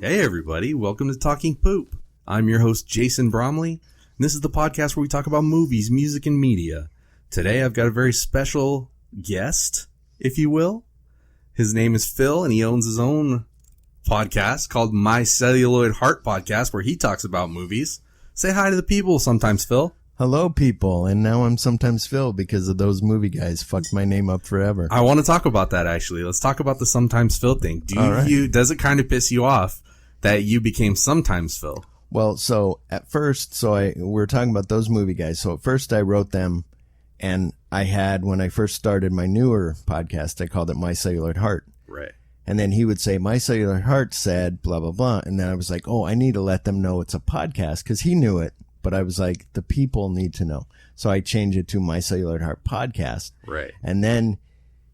Hey everybody, welcome to Talking Poop. I'm your host Jason Bromley, and this is the podcast where we talk about movies, music, and media. Today I've got a very special guest, if you will. His name is Phil, and he owns his own podcast called My Celluloid Heart Podcast, where he talks about movies. Say hi to the people sometimes, Phil. Hello, people, and now I'm sometimes Phil because of those movie guys fucked my name up forever. I want to talk about that, actually. Let's talk about the sometimes Phil thing. Does it kind of piss you off that you became sometimes Phil? Well, so at first, we're talking about those movie guys. So at first I wrote them, and when I first started my newer podcast, I called it My Celluloid Heart. Right. And then he would say, My Celluloid Heart said, blah, blah, blah. And then I was like, I need to let them know it's a podcast because he knew it. But I was like, the people need to know. So I changed it to My Celluloid Heart Podcast. Right. And then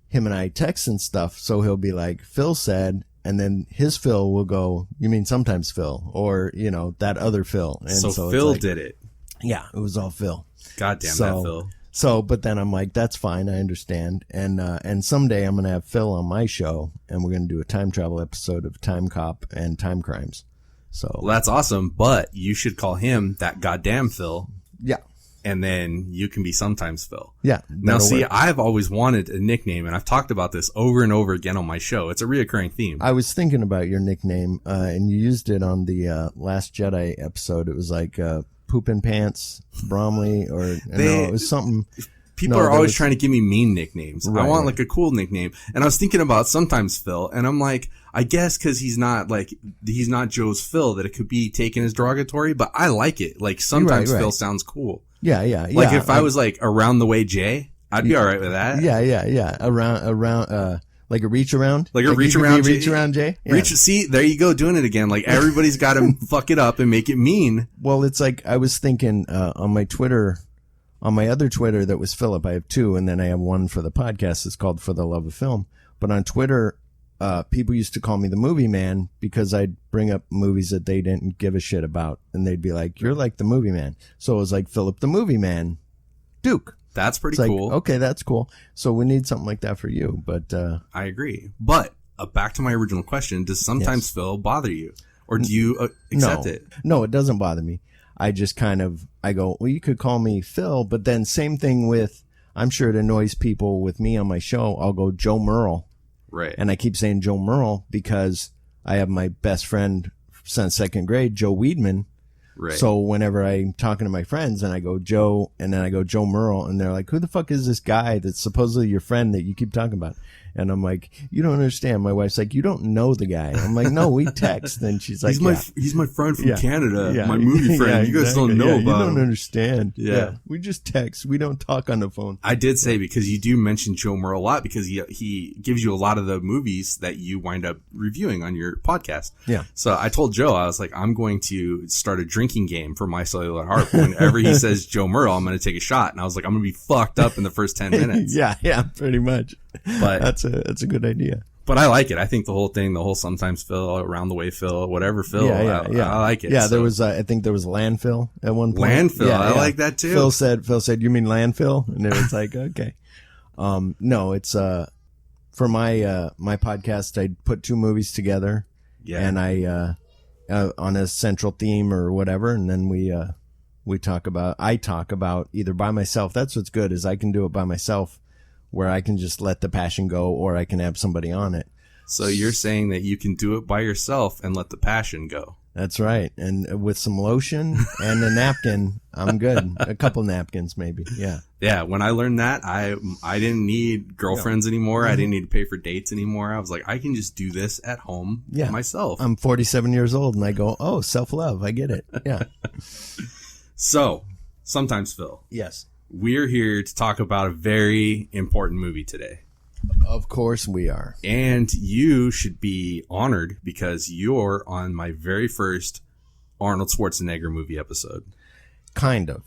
him and I text and stuff. So he'll be like, Phil said, and then his Phil will go, you mean sometimes Phil? Or, that other Phil. And so Phil did it. Yeah, it was all Phil. Goddamn that Phil. So, but then I'm like, that's fine. I understand. And someday I'm going to have Phil on my show, and we're going to do a time travel episode of Time Cop and Time Crimes. So that's awesome, but you should call him that goddamn Phil. Yeah. And then you can be sometimes Phil. Yeah. Now, see, I've always wanted a nickname, and I've talked about this over and over again on my show. It's a reoccurring theme. I was thinking about your nickname, and you used it on the Last Jedi episode. It was like Poopin' Pants Bromley, it was something. People are always trying to give me mean nicknames. Right, I want like a cool nickname. And I was thinking about sometimes Phil, and I'm like, I guess because he's not Joe's Phil, that it could be taken as derogatory, but I like it. Like sometimes Phil sounds cool. Yeah. Like if I was like Around the Way Jay, I'd be all right with that. Yeah. Around, like a reach around? Like a reach around Jay? Reach around Jay? Yeah. See, there you go, doing it again. Like everybody's got to fuck it up and make it mean. Well, it's like, I was thinking, on my other Twitter that was Phillip, I have two, and then I have one for the podcast. It's called For the Love of Film. But on Twitter, people used to call me the movie man because I'd bring up movies that they didn't give a shit about. And they'd be like, you're like the movie man. So it was like Phillip the movie man, Duke. That's pretty cool. Like, okay, that's cool. So we need something like that for you. But I agree. But back to my original question, does sometimes Phil bother you? Or do you accept it? No, it doesn't bother me. I just I go, well, you could call me Phil, but then same thing with, I'm sure it annoys people with me on my show. I'll go Joe Merle. Right. And I keep saying Joe Merle because I have my best friend since second grade, Joe Weedman. Right. So whenever I'm talking to my friends and I go Joe, and then I go Joe Merle, and they're like, who the fuck is this guy that's supposedly your friend that you keep talking about? And I'm like, you don't understand. My wife's like, you don't know the guy. I'm like, no, we text. And she's like, he's my friend from Canada, my movie friend. You guys don't know about him. You don't understand. Yeah. We just text. We don't talk on the phone. I did say, because you do mention Joe Merle a lot, because he gives you a lot of the movies that you wind up reviewing on your podcast. Yeah. So I told Joe, I was like, I'm going to start a drinking game for My Celluloid Heart. Whenever he says Joe Merle, I'm going to take a shot. And I was like, I'm going to be fucked up in the first 10 minutes. Yeah, pretty much. But that's a good idea. But I like it. I think the whole sometimes Phil, Around the Way Phil, whatever Phil, I like it. Yeah, there was I think there was landfill at one point. Landfill, yeah, I like that too. Phil said, you mean landfill? And it was like, okay. No, it's for my podcast, I put two movies together. Yeah. And I on a central theme or whatever, and then I talk about either by myself. That's what's good, is I can do it by myself, where I can just let the passion go, or I can have somebody on it. So you're saying that you can do it by yourself and let the passion go. That's right. And with some lotion and a napkin, I'm good. A couple napkins, maybe. Yeah. Yeah. When I learned that, I didn't need girlfriends anymore. I didn't need to pay for dates anymore. I was like, I can just do this at home myself. I'm 47 years old, and I go, oh, self-love. I get it. Yeah. So, sometimes Phil. Yes. We're here to talk about a very important movie today. Of course we are. And you should be honored because you're on my very first Arnold Schwarzenegger movie episode. Kind of.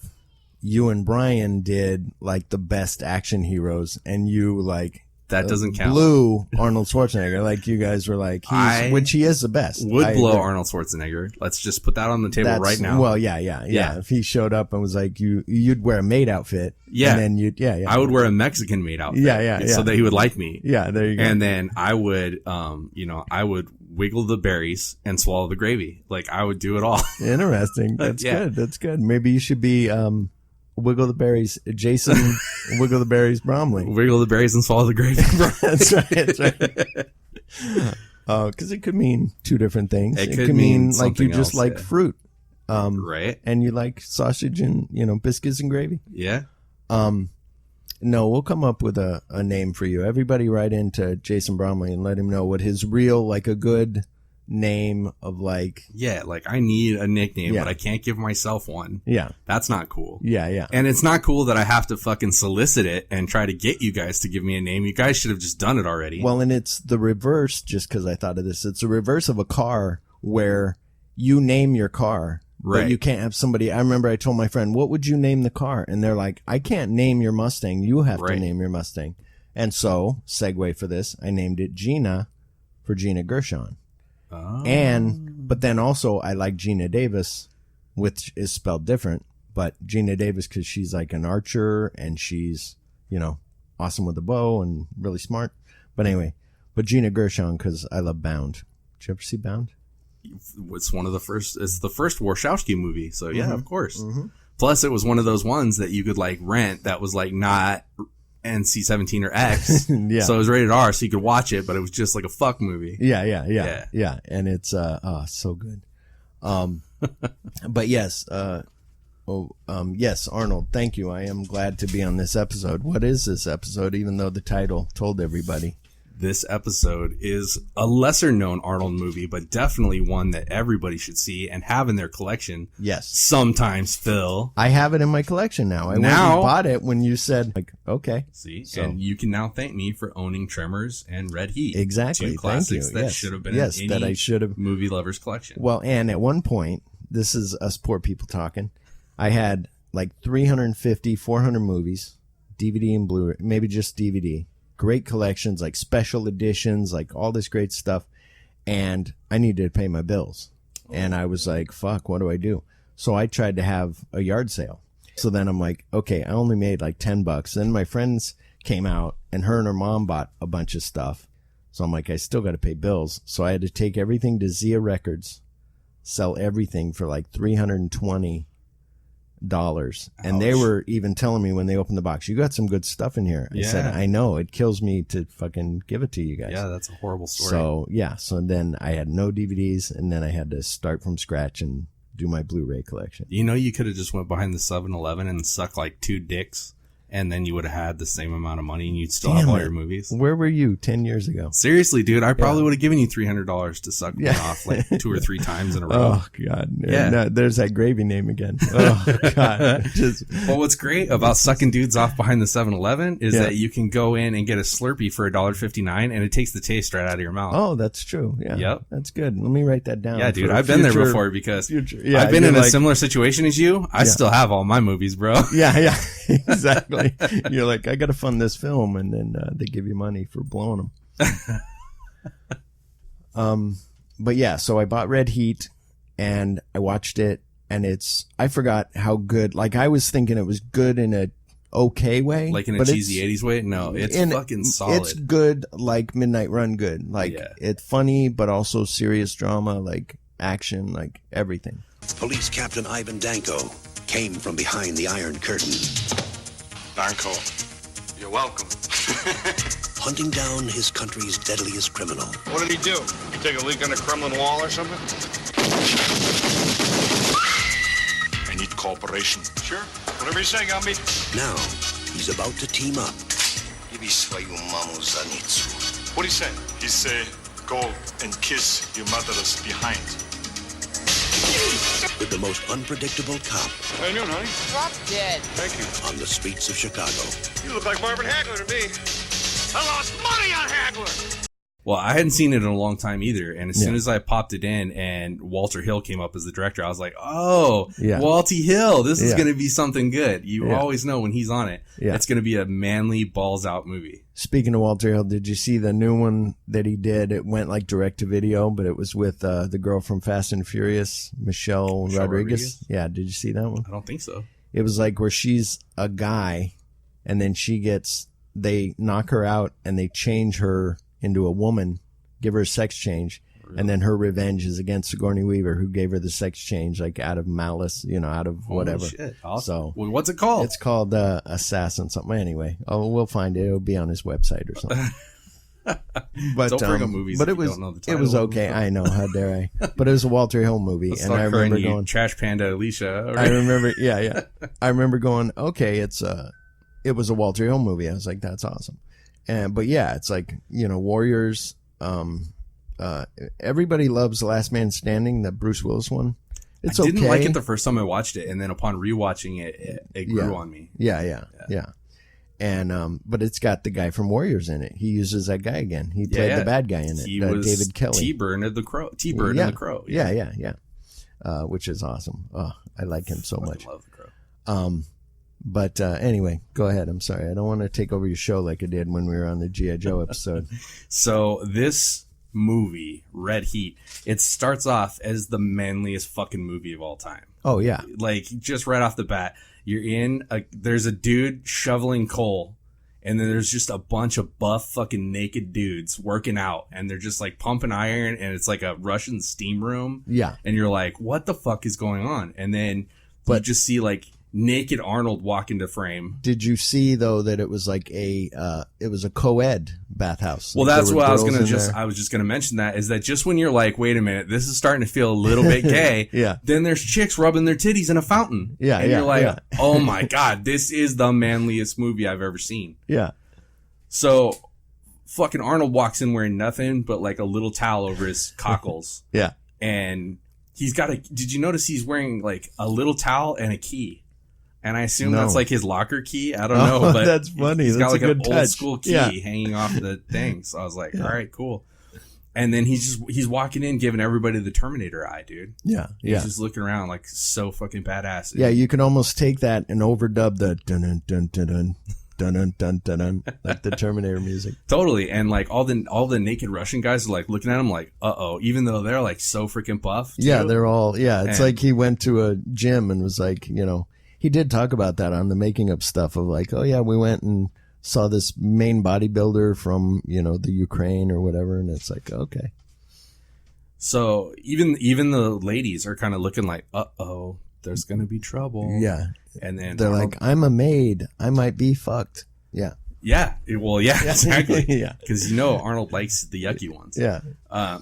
You and Brian did like the best action heroes, and you like that doesn't count. Blew Arnold Schwarzenegger. Like you guys were like, which he is the best. Would blow Arnold Schwarzenegger. Let's just put that on the table right now. Well, yeah. If he showed up and was like, you'd wear a maid outfit. Yeah. And then I would wear a Mexican maid outfit. Yeah. So that he would like me. Yeah, there you go. And then I would wiggle the berries and swallow the gravy. Like, I would do it all. Interesting. That's Yeah. good. That's good. Maybe you should be Wiggle the Berries, Jason Wiggle the Berries Bromley. Wiggle the berries and swallow the gravy. That's right. That's right. Because it could mean two different things. It could could mean mean like you something just else, like yeah. fruit. Right? And you like sausage and, biscuits and gravy. Yeah. No, we'll come up with a name for you. Everybody write into Jason Bromley and let him know what his real, like a good name of like. Yeah, like I need a nickname, Yeah. but I can't give myself one. Yeah. That's not cool. Yeah. Yeah. And it's not cool that I have to fucking solicit it and try to get you guys to give me a name. You guys should have just done it already. Well, and it's the reverse, just because I thought of this. It's the reverse of a car where you name your car, Right. but you can't have somebody. I remember I told my friend, what would you name the car? And they're like, I can't name your Mustang. You have to Right. name your Mustang. And so, segue for this, I named it Gina for Gina Gershon. Oh. But then also I like Gina Davis, which is spelled different, but Gina Davis because she's like an archer and she's, awesome with a bow and really smart. But anyway, but Gina Gershon because I love Bound. Did you ever see Bound? It's one of the first. It's the first Warshawski movie, so yeah, of course. Mm-hmm. Plus, it was one of those ones that you could like rent that was like not NC-17 or X, Yeah. so it was rated R, so you could watch it, but it was just like a fuck movie. Yeah. And it's so good. But yes, yes, Arnold, thank you. I am glad to be on this episode. What is this episode? Even though the title told everybody. This episode is a lesser known Arnold movie, but definitely one that everybody should see and have in their collection. Yes. Sometimes, Phil. I have it in my collection now. I went and bought it when you said, like, okay. See, So- and you can now thank me for owning Tremors and Red Heat. Exactly. Two classics Thank you. that Yes. should have been Yes, in that any I should have. movie lover's collection. Well, and at one point, this is us poor people talking, I had like 350, 400 movies, DVD and Blu-ray, maybe just DVD. Great collections, like special editions, like all this great stuff. And I needed to pay my bills. And I was like, fuck, what do I do? So I tried to have a yard sale. So then I'm like, okay, I only made like $10. Then my friends came out and her and her mom bought a bunch of stuff. So I'm like, I still got to pay bills. So I had to take everything to Zia Records, sell everything for like $320. And they were even telling me when they opened the box, you got some good stuff in here. I said, I know, it kills me to fucking give it to you guys. Yeah, that's a horrible story. So yeah, so then I had no DVDs and then I had to start from scratch and do my Blu-ray collection. You know, you could have just went behind the 7-Eleven and sucked like 2 dicks, and then you would have had the same amount of money and you'd still have all your movies. Where were you 10 years ago? Seriously, dude, I probably would have given you $300 to suck me off like 2 or 3 times in a row. Oh, God. Yeah. No, there's that gravy name again. Oh, God. Well, what's great about sucking dudes off behind the 7-Eleven is that you can go in and get a Slurpee for $1.59 and it takes the taste right out of your mouth. Oh, that's true. Yeah. Yep. That's good. Let me write that down. Yeah, dude, for I've been there future- before because Yeah, I've been you're in a like- similar situation as you. I still have all my movies, bro. Yeah, exactly. You're like, I got to fund this film, and then they give you money for blowing them. But yeah, so I bought Red Heat, and I watched it, and I forgot how good. Like I was thinking it was good in a okay way, Like in a but cheesy 80s way? No, it's fucking solid. It's good, like Midnight Run good. Like it's funny, but also serious drama, like action, like everything. Police Captain Ivan Danko came from behind the Iron Curtain. Danko, you're welcome. Hunting down his country's deadliest criminal. What did he do? Take a leak on the Kremlin wall or something? I need cooperation. Sure. Whatever you say, Gumby. Now, he's about to team up What do you say? He say, go and kiss your mother's behind. with the most unpredictable cop How you doing, honey? Drop dead. Thank you. on the streets of Chicago. You look like Marvin Hagler to me. I lost money on Hagler. Well, I hadn't seen it in a long time either. And as soon as I popped it in and Walter Hill came up as the director, I was like, oh, Walty Hill, this is going to be something good. You always know when he's on it. Yeah. It's going to be a manly, balls out movie. Speaking of Walter Hill, did you see the new one that he did? It went like direct to video, but it was with the girl from Fast and Furious, Michelle Rodriguez. Yeah, did you see that one? I don't think so. It was like where she's a guy and then they knock her out and they change her into a woman, give her a sex change, And then her revenge is against Sigourney Weaver, who gave her the sex change, like out of malice, out of whatever. Holy shit. Awesome. So, well, what's it called? It's called Assassin something. Anyway, we'll find it. It'll be on his website or something. But don't bring up movies but if it you was don't know the title. It was okay. I know, how dare I? But it was a Walter Hill movie, Let's and I start calling remember you going Trash Panda Alicia. Right? I remember, yeah. I remember going, okay, it was a Walter Hill movie. I was like, that's awesome. But yeah, it's like, Warriors. Everybody loves The Last Man Standing, the Bruce Willis one. It's okay. I didn't like it the first time I watched it, and then upon rewatching it, it grew on me. Yeah. And but it's got the guy from Warriors in it. He uses that guy again. He played the bad guy in it. He was David Kelly. T-Bird and the Crow. T-Bird and the Crow. Yeah. Which is awesome. Oh, I like him so much. I love the Crow. But anyway, go ahead. I'm sorry. I don't want to take over your show like I did when we were on the G.I. Joe episode. So this movie, Red Heat, it starts off as the manliest fucking movie of all time. Oh, yeah. Like, just right off the bat, there's a dude shoveling coal, and then there's just a bunch of buff fucking naked dudes working out, and they're just like pumping iron, and it's like a Russian steam room. Yeah. And you're like, what the fuck is going on? And then you just see like naked Arnold walk into frame. Did you see though that it was like it was a co-ed bathhouse? Well, like that's what I was just gonna mention that is that just when you're like, wait a minute, this is starting to feel a little bit gay. Yeah. Then there's chicks rubbing their titties in a fountain. Yeah. And you're like, yeah. Oh my God, this is the manliest movie I've ever seen. Yeah. So fucking Arnold walks in wearing nothing but like a little towel over his cockles. Yeah. And did you notice he's wearing like a little towel and a key? And I assume that's like his locker key. I don't know, but that's funny. He's got like an old touch. school key hanging off the thing. So I was like, all right, cool. And then he's walking in, giving everybody the Terminator eye, dude. Yeah. He's just looking around like so fucking badass. Yeah, you can almost take that and overdub the dun dun dun dun dun dun dun dun dun, like the Terminator music. Totally. And like all the naked Russian guys are like looking at him like, uh-oh, even though they're like so freaking buff. Too. Yeah, they're all, it's like he went to a gym and was like, he did talk about that on the making of stuff of like, oh yeah, we went and saw this main bodybuilder from, the Ukraine or whatever. And it's like, okay. So even the ladies are kind of looking like, uh-oh, there's going to be trouble. Yeah. And then they're Arnold, like, I'm a maid. I might be fucked. Yeah. Yeah. Well, yeah, exactly. Yeah. Because Arnold likes the yucky ones. Yeah.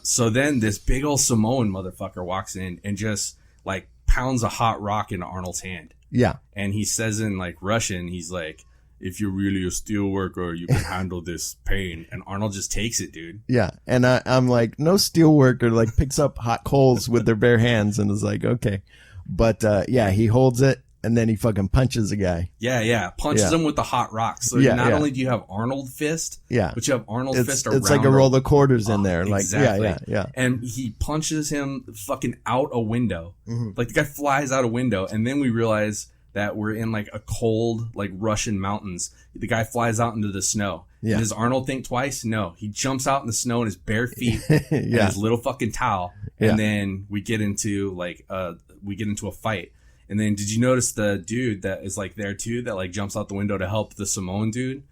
So then this big old Samoan motherfucker walks in and just like pounds a hot rock into Arnold's hand. Yeah. And he says in like Russian, he's like, if you're really a steel worker, you can handle this pain. And Arnold just takes it, dude. Yeah. And I'm like, no steel worker like picks up hot coals with their bare hands and is like, okay. But he holds it and then he fucking punches the guy. Yeah. Punches him with the hot rock. So not only do you have Arnold fist, but you have Arnold fist around. It's like a roll of quarters in there. Like, exactly. Yeah. And he punches him fucking out a window. Mm-hmm. Like the guy flies out a window. And then we realize that we're in like a cold, like Russian mountains. The guy flies out into the snow. Yeah. And does Arnold think twice? No. He jumps out in the snow in his bare feet and his little fucking towel. And then we get into a fight. And then did you notice the dude that is like there too, that like jumps out the window to help the Samoan dude?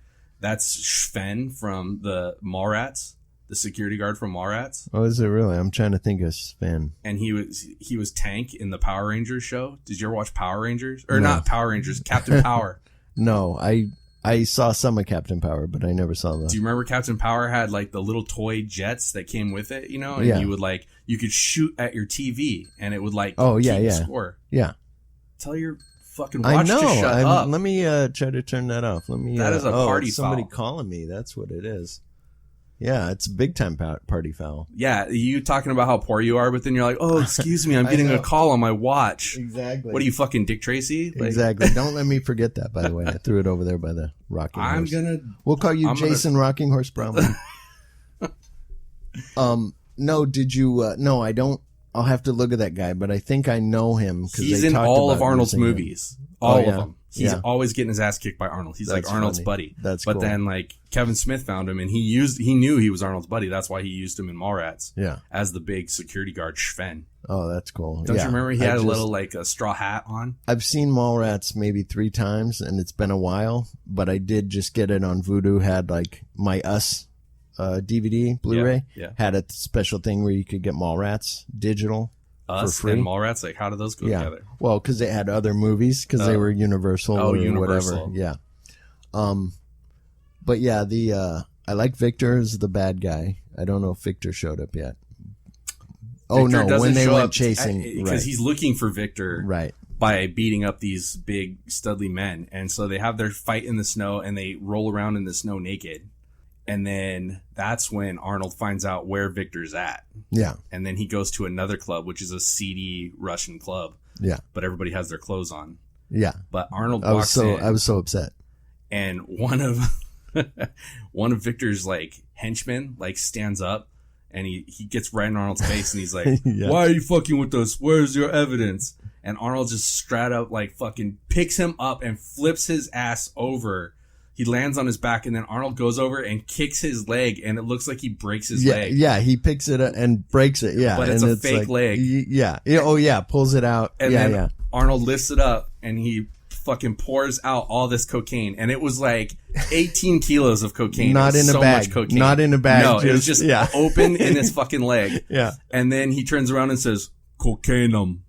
That's Sven from the Mallrats, the security guard from Mallrats. Oh, is it really? I'm trying to think of Sven. And he was Tank in the Power Rangers show. Did you ever watch Power Rangers? Or No. not Power Rangers, Captain Power. No, I saw some of Captain Power, but I never saw that. Do you remember Captain Power had like the little toy jets that came with it, And Yeah. you would like, you could shoot at your TV and it would like keep the score. Yeah. Tell your fucking watch I know. to shut up. Let me try to turn that off. That is a party it's somebody foul. calling me. That's what it is. Yeah, it's a big time party foul. Yeah, you talking about how poor you are, but then you're like, oh, excuse me, I'm getting a call on my watch. Exactly. What are you, fucking Dick Tracy? Like, Exactly. Don't let me forget that, by the way. I threw it over there by the rocking horse. We'll call you Jason Rocking Horse Bromley. No, did you... no, I don't... I'll have to look at that guy, but I think I know him. He's in all of Arnold's movies. All of them. He's Yeah. always getting his ass kicked by Arnold. He's That's like Arnold's funny. buddy. That's But cool. then like Kevin Smith found him and he knew he was Arnold's buddy. That's why he used him in Mallrats. Yeah. As the big security guard Sven. Oh, that's cool. Don't Yeah. you remember he had a little like a straw hat on? I've seen Mallrats maybe 3 times, and it's been a while, but I did just get it on Vudu, had like my Us DVD, Blu-ray, Yeah. had a special thing where you could get Mallrats digital for free. And Mallrats, like, how do those go together? Well, because they had other movies, because they were Universal or Universal. whatever. Yeah. But yeah, I like Victor as the bad guy. I don't know if Victor showed up yet. Oh, Victor no, when they show went up chasing. because he's looking for Victor. Right. By beating up these big studly men. And so they have their fight in the snow and they roll around in the snow naked. And then that's when Arnold finds out where Victor's at. Yeah. And then he goes to another club, which is a seedy Russian club. Yeah. But everybody has their clothes on. Yeah. But Arnold walks in. I was so upset. And one of Victor's like henchmen like stands up and he gets right in Arnold's face and he's like, Yeah. Why are you fucking with us? Where's your evidence? And Arnold just straight up like fucking picks him up and flips his ass over. He lands on his back and then Arnold goes over and kicks his leg and it looks like he breaks his leg. Yeah, he picks it up and breaks it. Yeah. But it's and a fake leg. Yeah. Oh yeah, pulls it out. And then Arnold lifts it up and he fucking pours out all this cocaine. And it was like 18 kilos of cocaine. Not in a so bag. Much cocaine. Not in a bag. No, it was just open in his fucking leg. Yeah. And then he turns around and says, cocainum.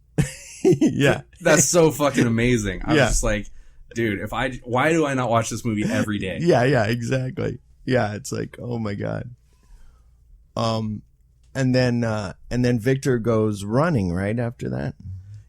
Yeah. That's so fucking amazing. I was Yeah. just like, dude, why do I not watch this movie every day? Yeah, exactly. Yeah, it's like, oh my God. And then Victor goes running right after that.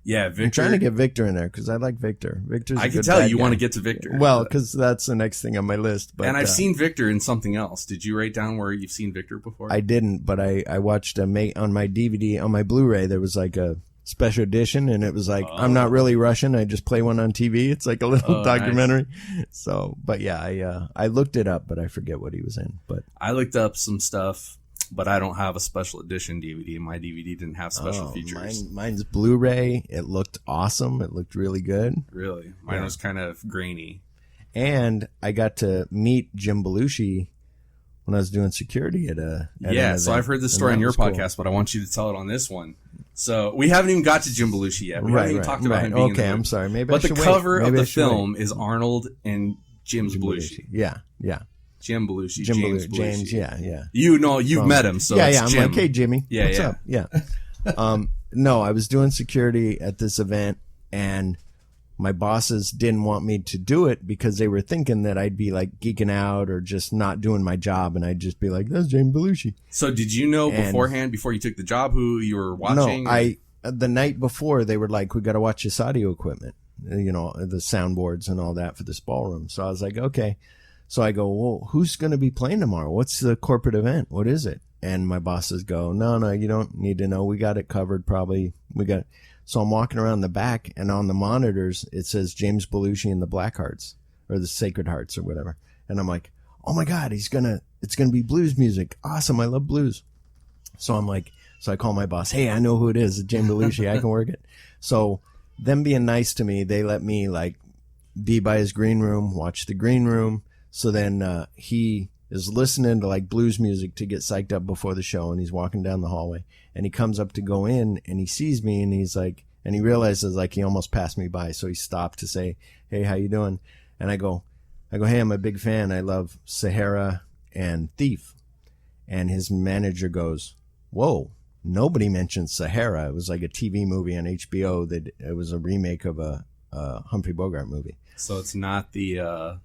Yeah, Victor. I'm trying to get Victor in there because I like Victor. Victor's I can tell you want to get to Victor. Well, because that's the next thing on my list. But, and I've seen Victor in something else. Did you write down where you've seen Victor before? I didn't, but I watched on my DVD, on my Blu-ray, there was like a special edition, and it was like, I'm not really Russian. I just play one on TV. It's like a little documentary. Nice. So, but yeah, I looked it up, but I forget what he was in. But I looked up some stuff, but I don't have a special edition DVD. My DVD didn't have special features. Mine's Blu-ray. It looked awesome. It looked really good. Really? Mine was kind of grainy. And I got to meet Jim Belushi when I was doing security at an event, so I've heard this story on your podcast, but I want you to tell it on this one. So we haven't even got to Jim Belushi yet. We haven't even talked about him being in the movie. I'm sorry. Maybe but I should the cover of the film film is Arnold and Jim Belushi. Yeah. Jim Belushi. James Belushi. James, yeah. You know, you've met him, so it's I'm Jim. like, hey, Jimmy. Yeah, what's up? Yeah. No, I was doing security at this event, and my bosses didn't want me to do it because they were thinking that I'd be like geeking out or just not doing my job, and I'd just be like, that's James Belushi. So did you know beforehand, before you took the job, who you were watching? No, the night before, they were like, we got to watch this audio equipment, you know, the soundboards and all that for this ballroom. So I was like, okay. So I go, well, who's going to be playing tomorrow? What's the corporate event? What is it? And my bosses go, no, you don't need to know. We got it covered probably. So I'm walking around the back, and on the monitors, it says James Belushi and the Black Hearts, or the Sacred Hearts, or whatever. And I'm like, oh my God, it's going to be blues music. Awesome. I love blues. So I call my boss, hey, I know who it is. It's James Belushi. I can work it. So them being nice to me, they let me like be by his green room, watch the green room. So then he is listening to like blues music to get psyched up before the show, and he's walking down the hallway, and he comes up to go in, and he sees me, and he's like, and he realizes like he almost passed me by, so he stopped to say, hey, how you doing? And I go, hey, I'm a big fan. I love Sahara and Thief. And his manager goes, whoa, nobody mentioned Sahara. It was like a TV movie on HBO that it was a remake of a Humphrey Bogart movie. So it's not the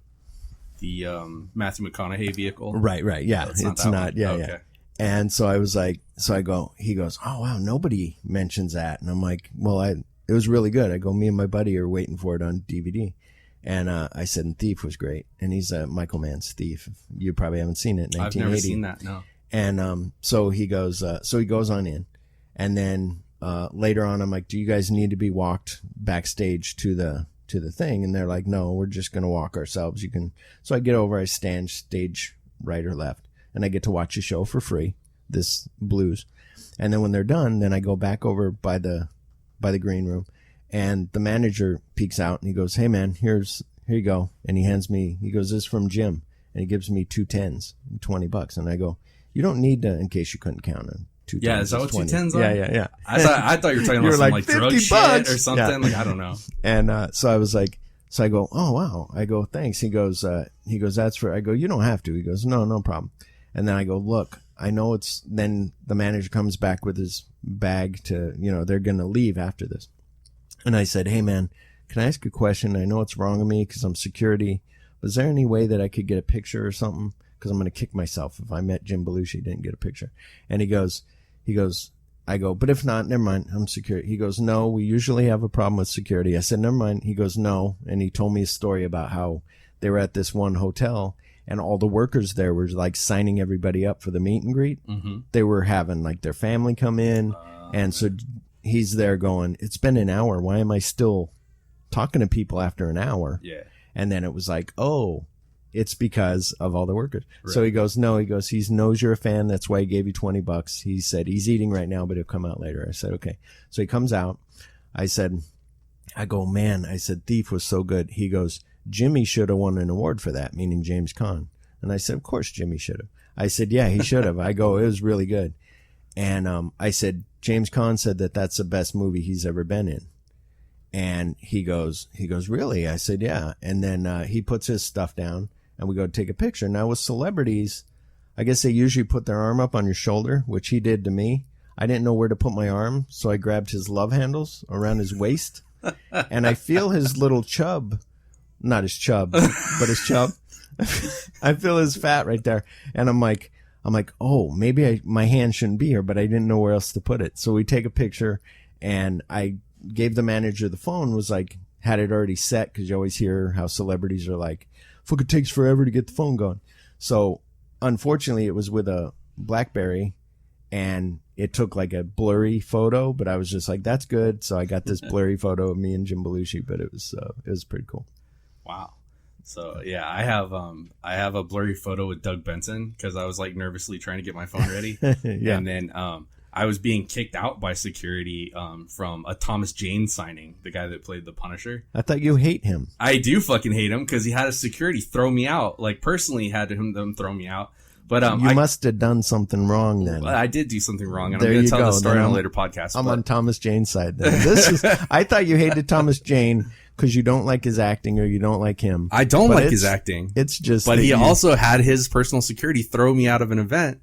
Matthew McConaughey vehicle. Right. Yeah. It's not. Yeah. Okay. Yeah. And so I was like, he goes, oh wow, nobody mentions that. And I'm like, well, it was really good. I go, me and my buddy are waiting for it on DVD. And, I said, and Thief was great. And he's Michael Mann's Thief. You probably haven't seen it. 1980. I've never seen that. No. And, so he goes on in, and then, later on, I'm like, do you guys need to be walked backstage to the thing? And they're like, no, we're just going to walk ourselves. You can. So I get over, I stand stage right or left, and I get to watch a show for free, this blues. And then when they're done, then I go back over by the green room, and the manager peeks out and he goes, hey man, here you go. And he goes, this is from Jim. And he gives me 2 10s, $20. And I go, you don't need to, in case you couldn't count them. Yeah, is that what 2 10s are? Yeah. I thought you were talking about some like drug $50 shit or something. Yeah. Like, I don't know. And so I was like, so I go, oh wow. I go, thanks. He goes, that's for. I go, you don't have to. He goes, no problem. And then I go, look, I know it's, then the manager comes back with his bag to, they're going to leave after this. And I said, hey man, can I ask a question? I know it's wrong of me because I'm security. Was there any way that I could get a picture or something? Because I'm going to kick myself if I met Jim Belushi, didn't get a picture. And he goes, I go, but if not, never mind, I'm security. He goes, no, we usually have a problem with security. I said, never mind. He goes, no. And he told me a story about how they were at this one hotel and all the workers there were like signing everybody up for the meet and greet. Mm-hmm. They were having like their family come in. And so he's there going, it's been an hour. Why am I still talking to people after an hour? Yeah. And then it was like, oh, it's because of all the workers. Right. So he goes, he knows you're a fan. That's why he gave you $20. He said he's eating right now, but he'll come out later. I said, okay. So he comes out. I go, man, I said, Thief was so good. He goes, Jimmy should have won an award for that, meaning James Caan. And I said, of course Jimmy should have. I said, yeah, he should have. I go, it was really good. And I said, James Caan said that that's the best movie he's ever been in. And he goes, really? I said, yeah. And then he puts his stuff down and we go take a picture. Now with celebrities, I guess they usually put their arm up on your shoulder, which he did to me. I didn't know where to put my arm, so I grabbed his love handles around his waist. And I feel his little chub, not his chub, but his chub. I feel his fat right there. And I'm like, oh, maybe my hand shouldn't be here, but I didn't know where else to put it. So we take a picture and I gave the manager the phone, was like, had it already set, because you always hear how celebrities are like, fuck, it takes forever to get the phone going. So unfortunately it was with a BlackBerry and it took like a blurry photo, but I was just like, that's good. So I got this blurry photo of me and Jim Belushi, but it was pretty cool. Wow. So yeah, I have a blurry photo with Doug Benson because I was like nervously trying to get my phone ready. Yeah. And then I was being kicked out by security from a Thomas Jane signing, the guy that played the Punisher. I thought you hate him. I do fucking hate him because he had a security throw me out. Like personally had them throw me out. But you must have done something wrong then. I did do something wrong, and I'm going to tell the story on a later podcast. I'm on Thomas Jane's side then. I thought you hated Thomas Jane because you don't like his acting or you don't like him. I don't like his acting. It's just, but he also had his personal security throw me out of an event.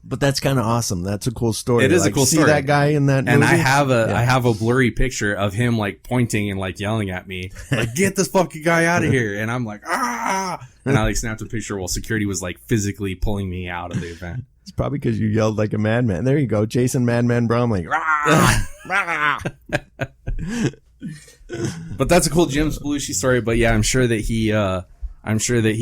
But that's kind of awesome. That's a cool story. It is a cool story. See that guy in that movie? And I have a blurry picture of him like pointing and like yelling at me, like, get this fucking guy out of here. And I'm like, ah. And I like snapped a picture while security was like physically pulling me out of the event. It's probably because you yelled like a madman. There you go. Jason Madman Bromley. But that's a cool Jim Belushi story. But yeah, I'm sure that he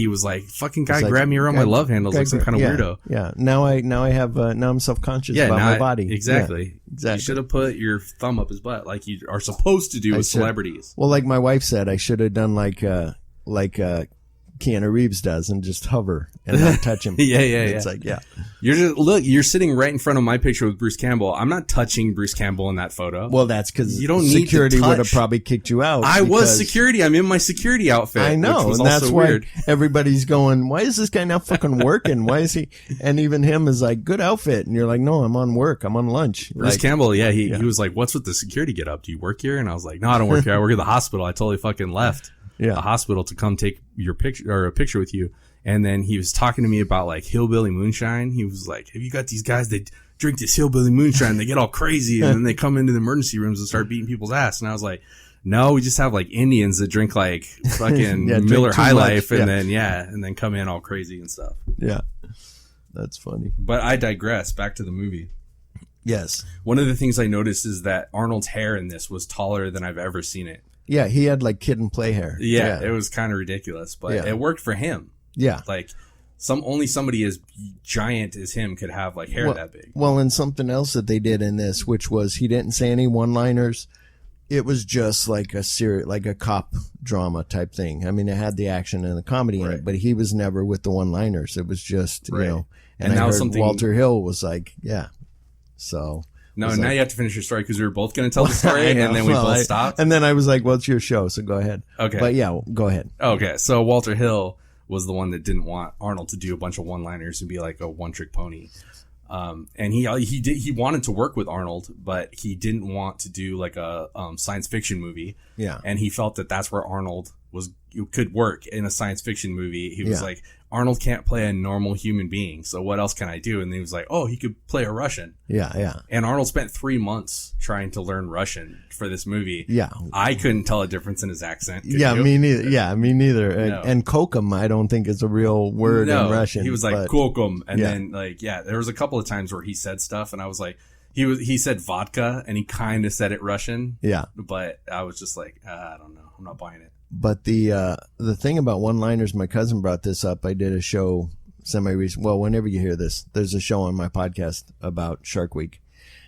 was like, fucking guy grabbed me around my love handles like some kind of weirdo. Yeah. Now I'm self-conscious about my body. Exactly. Yeah, exactly. You should have put your thumb up his butt like you are supposed to do with celebrities. Well, like my wife said, I should have done like Keanu Reeves does and just hover and not touch him. Yeah. It's like, yeah. You're sitting right in front of my picture with Bruce Campbell. I'm not touching Bruce Campbell in that photo. Well, that's because you don't need security would have probably kicked you out. I was security. I'm in my security outfit. I know, and that's why everybody's going, why is this guy not fucking working? Why is he? And even him is like, good outfit. And you're like, no, I'm on work. I'm on lunch. Bruce Campbell, he was like, what's with the security get up? Do you work here? And I was like, no, I don't work here. I work at the hospital. I totally fucking left. The hospital to come take your picture or a picture with you. And then he was talking to me about like hillbilly moonshine. He was like, have you got these guys that drink this hillbilly moonshine? They get all crazy and then they come into the emergency rooms and start beating people's ass. And I was like, no, we just have like Indians that drink like fucking Miller High Life and then come in all crazy and stuff. Yeah. That's funny. But I digress. Back to the movie. Yes. One of the things I noticed is that Arnold's hair in this was taller than I've ever seen it. Yeah, he had like kid and play hair. Yeah. It was kind of ridiculous, but it worked for him. Yeah. Like only somebody as giant as him could have like hair that big. Well, and something else that they did in this, which was he didn't say any one-liners. It was just like a cop drama type thing. I mean, it had the action and the comedy in it, but he was never with the one-liners. It was just, you know, and I heard Walter Hill was like, so. No, now you have to finish your story because we were both going to tell the story and then we both stopped. And then I was like, well, it's your show, so go ahead. Okay. But yeah, go ahead. Okay. So Walter Hill was the one that didn't want Arnold to do a bunch of one-liners and be like a one-trick pony. And he wanted to work with Arnold, but he didn't want to do like a science fiction movie. Yeah. And he felt that that's where Arnold could work in a science fiction movie. He was like, Arnold can't play a normal human being, so what else can I do? And he was like, oh, he could play a Russian. Yeah. And Arnold spent 3 months trying to learn Russian for this movie. Yeah. I couldn't tell a difference in his accent. Yeah, you? me neither. Yeah, me neither. No. And kokum, I don't think is a real word in Russian. He was like, kokum. And then, like, there was a couple of times where he said stuff, and I was like, he said vodka, and he kind of said it Russian. Yeah. But I was just like, I don't know. I'm not buying it. But the thing about one-liners, my cousin brought this up. I did a show semi-recent. Well, whenever you hear this, there's a show on my podcast about Shark Week.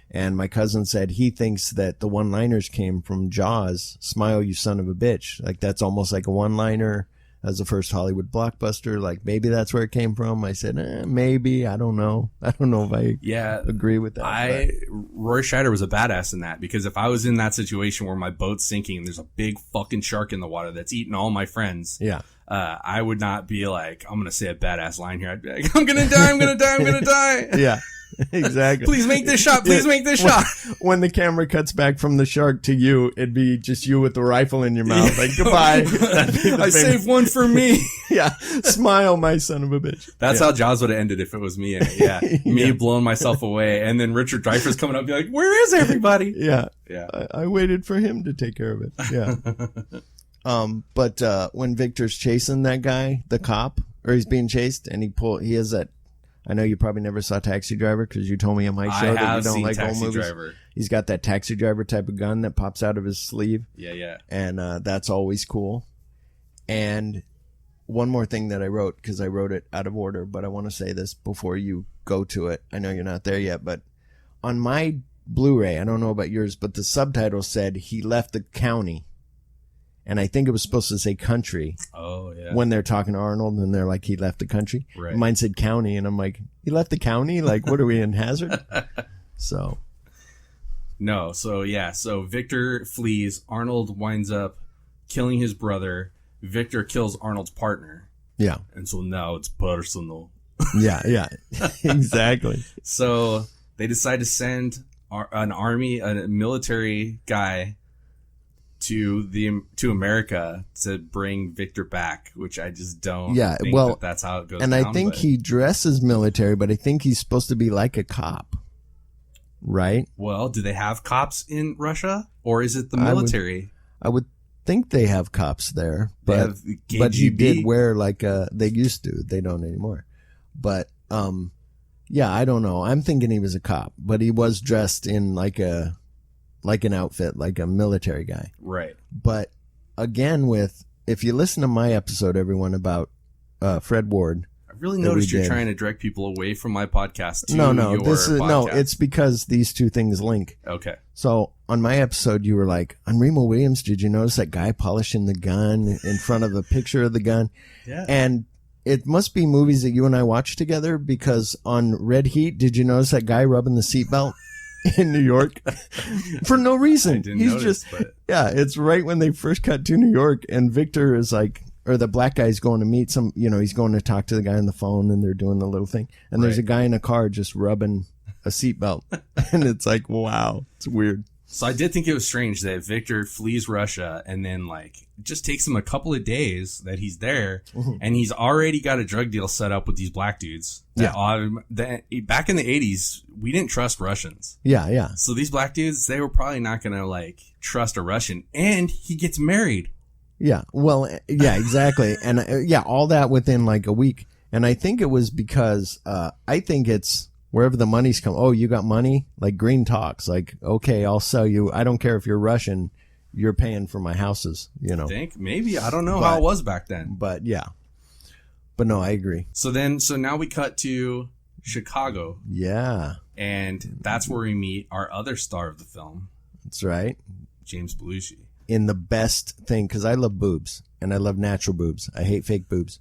And my cousin said he thinks that the one-liners came from Jaws, Smile, You Son of a Bitch. Like, that's almost like a one-liner as the first Hollywood blockbuster. Like, maybe that's where it came from. I said, maybe. I don't know. I don't know if I agree with that. Roy Scheider was a badass in that, because if I was in that situation where my boat's sinking and there's a big fucking shark in the water that's eating all my friends, I would not be like, I'm going to say a badass line here. I'd be like, I'm going to die, I'm going to die, I'm going to die. Yeah. Exactly. Please make this shot. Please make this shot. When the camera cuts back from the shark to you, it'd be just you with the rifle in your mouth. Like, goodbye. I saved one for me. Yeah. Smile, my son of a bitch. That's how Jaws would have ended if it was me in it. Yeah. Me blowing myself away. And then Richard Dreyfuss coming up and be like, where is everybody? Yeah. Yeah. I waited for him to take care of it. Yeah. But when Victor's chasing that guy, the cop, or he's being chased, and he has that. I know you probably never saw Taxi Driver, because you told me on my show that you don't like old movies. Driver. He's got that Taxi Driver type of gun that pops out of his sleeve. Yeah. And that's always cool. And one more thing that I wrote, because I wrote it out of order, but I want to say this before you go to it. I know you're not there yet, but on my Blu-ray, I don't know about yours, but the subtitle said he left the county. And I think it was supposed to say country. Oh, yeah. When they're talking to Arnold and they're like, he left the country. Right. Mine said county. And I'm like, he left the county? Like, what are we in Hazard? So. No. So, yeah. So Victor flees. Arnold winds up killing his brother. Victor kills Arnold's partner. Yeah. And so now it's personal. Yeah. Exactly. So they decide to send an army, a military guy to America to bring Victor back, which I just don't think that's how it goes and down, I think he dresses military, but I think he's supposed to be like a cop, right? Well, do they have cops in Russia, or is it the military? I would think they have cops there, but he did wear like they used to. They don't anymore. But yeah, I don't know. I'm thinking he was a cop, but he was dressed in like an outfit, like a military guy. Right. But again, if you listen to my episode, everyone, about Fred Ward. I really noticed you're trying to direct people away from my podcast to your podcast. It's because these two things link. Okay. So on my episode, you were like, on Remo Williams, did you notice that guy polishing the gun in front of a picture of the gun? Yeah. And it must be movies that you and I watch together, because on Red Heat, did you notice that guy rubbing the seatbelt? In New York for no reason. I didn't notice, but it's right when they first cut to New York, and Victor is like, or the black guy's going to meet some, he's going to talk to the guy on the phone, and they're doing the little thing, and there's a guy in a car just rubbing a seatbelt, and it's like, wow, it's weird. So I did think it was strange that Victor flees Russia, and then like it just takes him a couple of days that he's there, and he's already got a drug deal set up with these black dudes. Back in the 80s, we didn't trust Russians. Yeah. So these black dudes, they were probably not going to like trust a Russian, and he gets married. Yeah. Well, yeah, exactly. And all that within like a week. And I think it was because I think it's wherever the money's come. Oh, you got money? Like Green talks. Like, okay, I'll sell you. I don't care if you're Russian. You're paying for my houses, I think maybe. I don't know how it was back then. But yeah. But no, I agree. So now we cut to Chicago. Yeah. And that's where we meet our other star of the film. That's right. James Belushi. In the best thing, because I love boobs. And I love natural boobs. I hate fake boobs.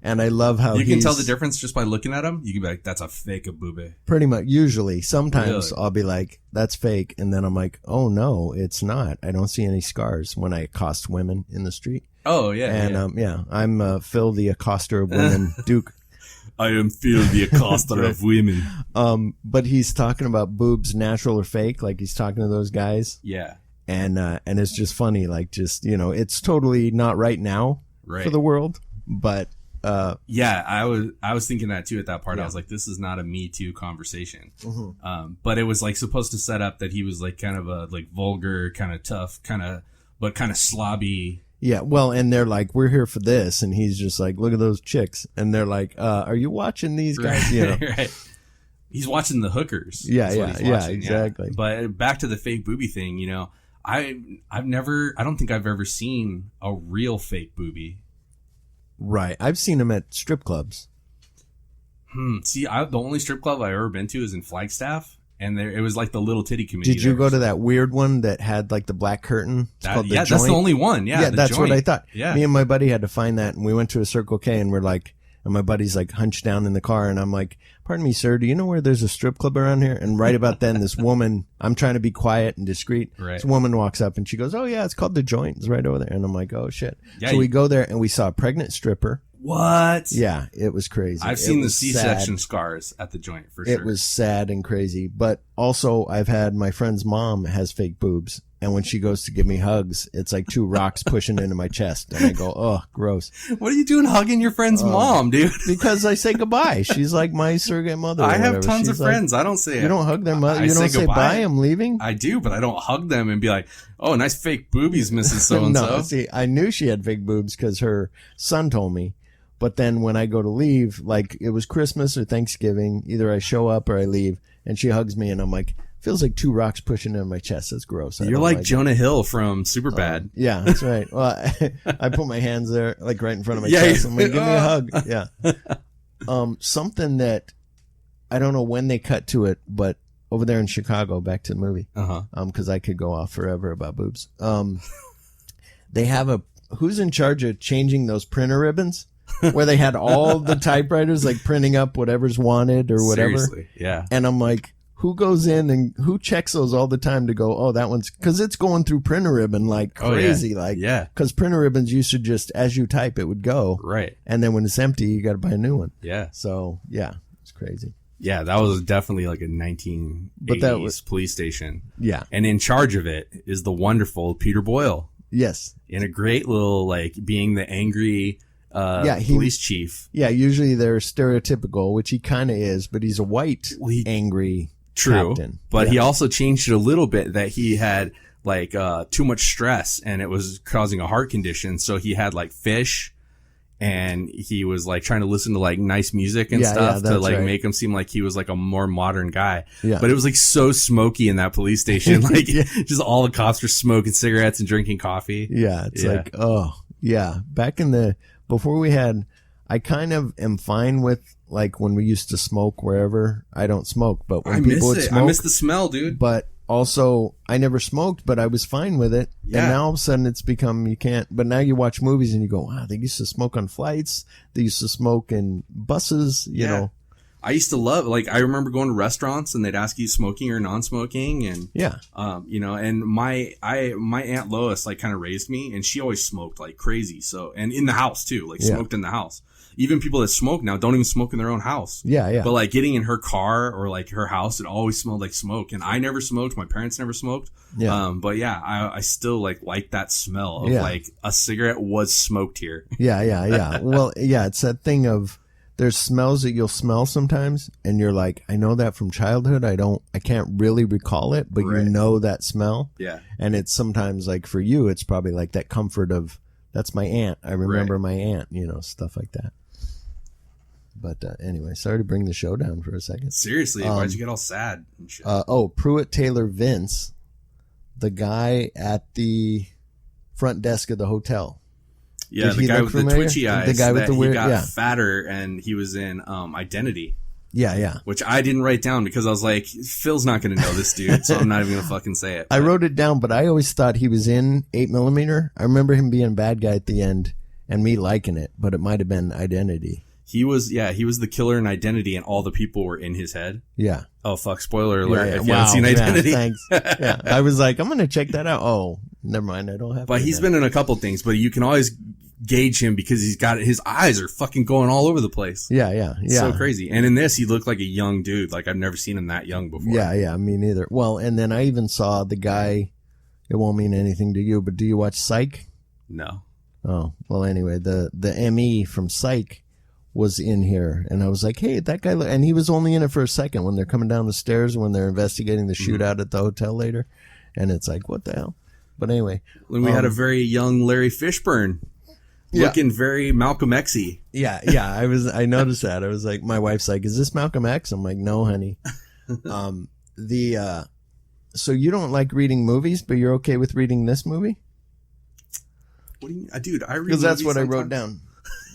And I love how you can tell the difference just by looking at them. You can be like, that's a fake boobie. Pretty much. Usually. Sometimes I'll be like, that's fake. And then I'm like, oh, no, it's not. I don't see any scars when I accost women in the street. Oh, yeah. And I'm Phil, the accoster of women, Duke. I am Phil, the accoster of women. But he's talking about boobs, natural or fake. Like he's talking to those guys. Yeah. And it's just funny, like just, it's totally not right now for the world, but Yeah, I was thinking that too at that part. Yeah. I was like, this is not a Me Too conversation. Mm-hmm. But it was like supposed to set up that he was like kind of a like vulgar, kind of tough, but kind of slobby. Yeah, well, and they're like, we're here for this, and he's just like, look at those chicks, and they're like, are you watching these guys? You know? Right. He's watching the hookers. Yeah, That's what yeah, he's watching, exactly. But back to the fake booby thing, you know, I don't think I've ever seen a real fake booby. Right. I've seen them at strip clubs. See, the only strip club I've ever been to is in Flagstaff. And it was like the Little Titty Committee. Did you go to that weird one that had like the black curtain? It's called the That's Joint? the only one. Yeah, that's Joint. what I thought. Yeah. Me and my buddy had to find that, and we went to a Circle K, and we're like, and my buddy's like hunched down in the car, and I'm like, pardon me, sir, do you know where there's a strip club around here? And right about then, this woman, I'm trying to be quiet and discreet. Right. This woman walks up, and she goes, oh yeah, it's called the Joint. It's right over there. And I'm like, oh shit. Yeah, so we go there, and we saw a pregnant stripper. What? Yeah, it was crazy. I've seen the C-section scars at the Joint for sure. It was sad and crazy. But also, I've had my friend's mom has fake boobs. And when she goes to give me hugs, it's like two rocks pushing into my chest. And I go, oh, gross. What are you doing hugging your friend's mom, dude? Because I say goodbye. She's like my surrogate mother. I have whatever. tons She's of friends. I don't say You don't hug their mother? I You don't say goodbye. bye, I'm leaving? I do, but I don't hug them and be like, oh, nice fake boobies, Mrs. So-and-so. No, see, I knew she had fake boobs because her son told me. But then when I go to leave, like it was Christmas or Thanksgiving, either I show up or I leave, and she hugs me, and I'm like, feels like two rocks pushing in my chest. That's gross. You're like Jonah Hill from Superbad. Yeah, that's right. Well, I put my hands there, like right in front of my chest. I'm like, give me a hug. Yeah. Something that I don't know when they cut to it, but over there in Chicago, back to the movie. Because I could go off forever about boobs. They have who's in charge of changing those printer ribbons? Where they had all the typewriters like printing up whatever's wanted or whatever. Seriously, yeah. And I'm like, who goes in and who checks those all the time to go, oh, that one's, because it's going through printer ribbon like crazy. Because printer ribbons used to just, as you type, it would go. Right. And then when it's empty, you got to buy a new one. Yeah. So, yeah, it's crazy. Yeah, that was definitely like a 1980s police station. Yeah. And in charge of it is the wonderful Peter Boyle. Yes. In a great little, like, being the angry police chief. Yeah, usually they're stereotypical, which he kind of is, but he's a white, angry captain. But he also changed it a little bit that he had like too much stress and it was causing a heart condition. So he had like fish and he was like trying to listen to like nice music and stuff to like make him seem like he was like a more modern guy. Yeah. But it was like so smoky in that police station. Like just all the cops were smoking cigarettes and drinking coffee. Yeah. It's like, oh yeah. Back before we had, I kind of am fine with like when we used to smoke wherever. I don't smoke, but when people would smoke. I miss the smell, dude. But also, I never smoked, but I was fine with it. Yeah. And now all of a sudden it's become, you can't, but now you watch movies and you go, wow, they used to smoke on flights. They used to smoke in buses, you know. I used to love, like, I remember going to restaurants and they'd ask you smoking or non-smoking. And, you know, and my Aunt Lois, like, kind of raised me and she always smoked like crazy. So, and in the house too, like smoked in the house. Even people that smoke now don't even smoke in their own house. Yeah, yeah. But like getting in her car or like her house, it always smelled like smoke. And I never smoked. My parents never smoked. Yeah. But yeah, I still like that smell of like a cigarette was smoked here. Yeah. Well, yeah, it's that thing of, there's smells that you'll smell sometimes and you're like, I know that from childhood. I can't really recall it, but you know that smell. Yeah. And it's sometimes like for you, it's probably like that comfort of, that's my aunt. I remember my aunt, you know, stuff like that. But anyway, sorry to bring the show down for a second. Seriously, why'd you get all sad and shit? Pruitt Taylor Vince, the guy at the front desk of the hotel. Yeah, the guy with the twitchy eyes. The guy with the weird, he got fatter and he was in Identity. Yeah. Which I didn't write down because I was like, Phil's not going to know this dude, so I'm not even going to fucking say it. But I wrote it down, but I always thought he was in 8mm. I remember him being a bad guy at the end and me liking it, but it might have been Identity. He was the killer in Identity and all the people were in his head. Yeah. Oh, fuck. Spoiler alert if you haven't seen Identity. Thanks. Yeah. I was like, I'm going to check that out. Oh, never mind. I don't have But he's been in a couple things, but you can always gauge him because his eyes are fucking going all over the place. Yeah. So crazy. And in this, he looked like a young dude. Like I've never seen him that young before. Yeah, me neither. Well, and then I even saw the guy, it won't mean anything to you, but do you watch Psych? No. Oh, well, anyway, the ME from Psych was in here, and I was like, hey, that guy, and he was only in it for a second when they're coming down the stairs when they're investigating the shootout at the hotel later, and it's like, what the hell? But anyway, when we had a very young Larry Fishburne, looking very Malcolm X-y. Yeah, I noticed that. I was like, my wife's like, is this Malcolm X? I'm like, no, honey. So you don't like reading movies, but you're okay with reading this movie? What do you mean? Dude, I read because that's what sometimes. I wrote down.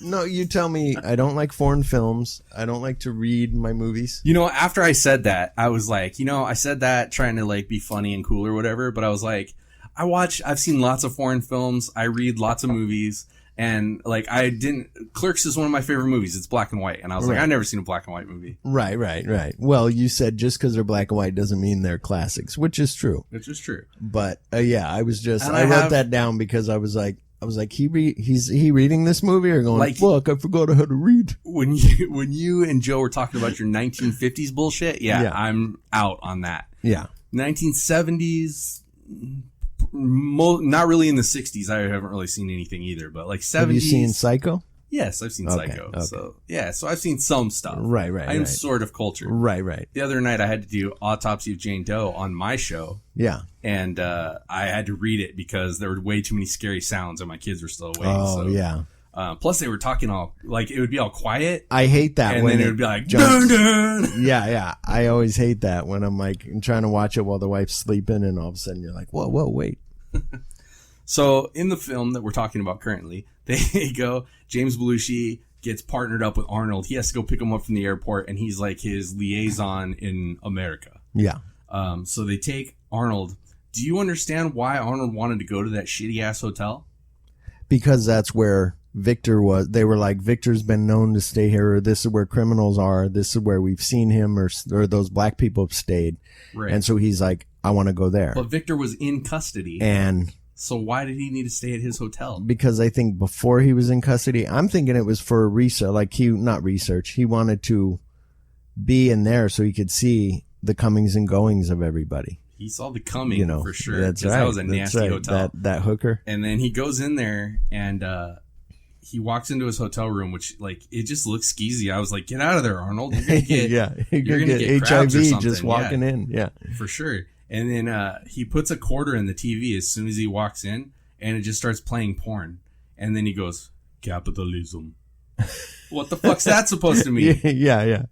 No, you tell me. I don't like foreign films. I don't like to read my movies. You know, after I said that, I was like, I said that trying to like be funny and cool or whatever, but I was like, I've seen lots of foreign films. I read lots of movies. And like, Clerks is one of my favorite movies. It's black and white. And I was like, I've never seen a black and white movie. Right. Well, you said just because they're black and white doesn't mean they're classics, which is true. But I wrote that down because I was like, he's reading this movie or going, like, fuck, I forgot how to read. When you and Joe were talking about your 1950s bullshit, I'm out on that. Yeah. 1970s, not really in the 60s. I haven't really seen anything either, but like 70s. Have you seen Psycho? Yes, I've seen Psycho. Okay. So I've seen some stuff. Right. I'm sort of cultured. Right. The other night I had to do Autopsy of Jane Doe on my show. Yeah. And I had to read it because there were way too many scary sounds and my kids were still awake. Oh, yeah. Plus they were talking all, like, it would be all quiet. I hate that. And then it would be like, dun, dun. Yeah. I always hate that when I'm like trying to watch it while the wife's sleeping and all of a sudden you're like, whoa, wait. So in the film that we're talking about currently, James Belushi gets partnered up with Arnold. He has to go pick him up from the airport, and he's like his liaison in America. Yeah. So they take Arnold. Do you understand why Arnold wanted to go to that shitty ass hotel? Because that's where Victor was. They were like, Victor's been known to stay here, or this is where criminals are. This is where we've seen him, or those black people have stayed. Right. And so he's like, I want to go there. But Victor was in custody. And so why did he need to stay at his hotel? Because I think before he was in custody, I'm thinking it was for research. Like he wanted to be in there so he could see the comings and goings of everybody. He saw the coming, for sure. That's right. That was a nasty hotel. That hooker. And then he goes in there and he walks into his hotel room, which like it just looks skeezy. I was like, get out of there, Arnold. You're gonna get you're gonna get HIV just walking in. Yeah, for sure. And then he puts a quarter in the TV as soon as he walks in, and it just starts playing porn. And then he goes, capitalism. What the fuck's that supposed to mean? Yeah.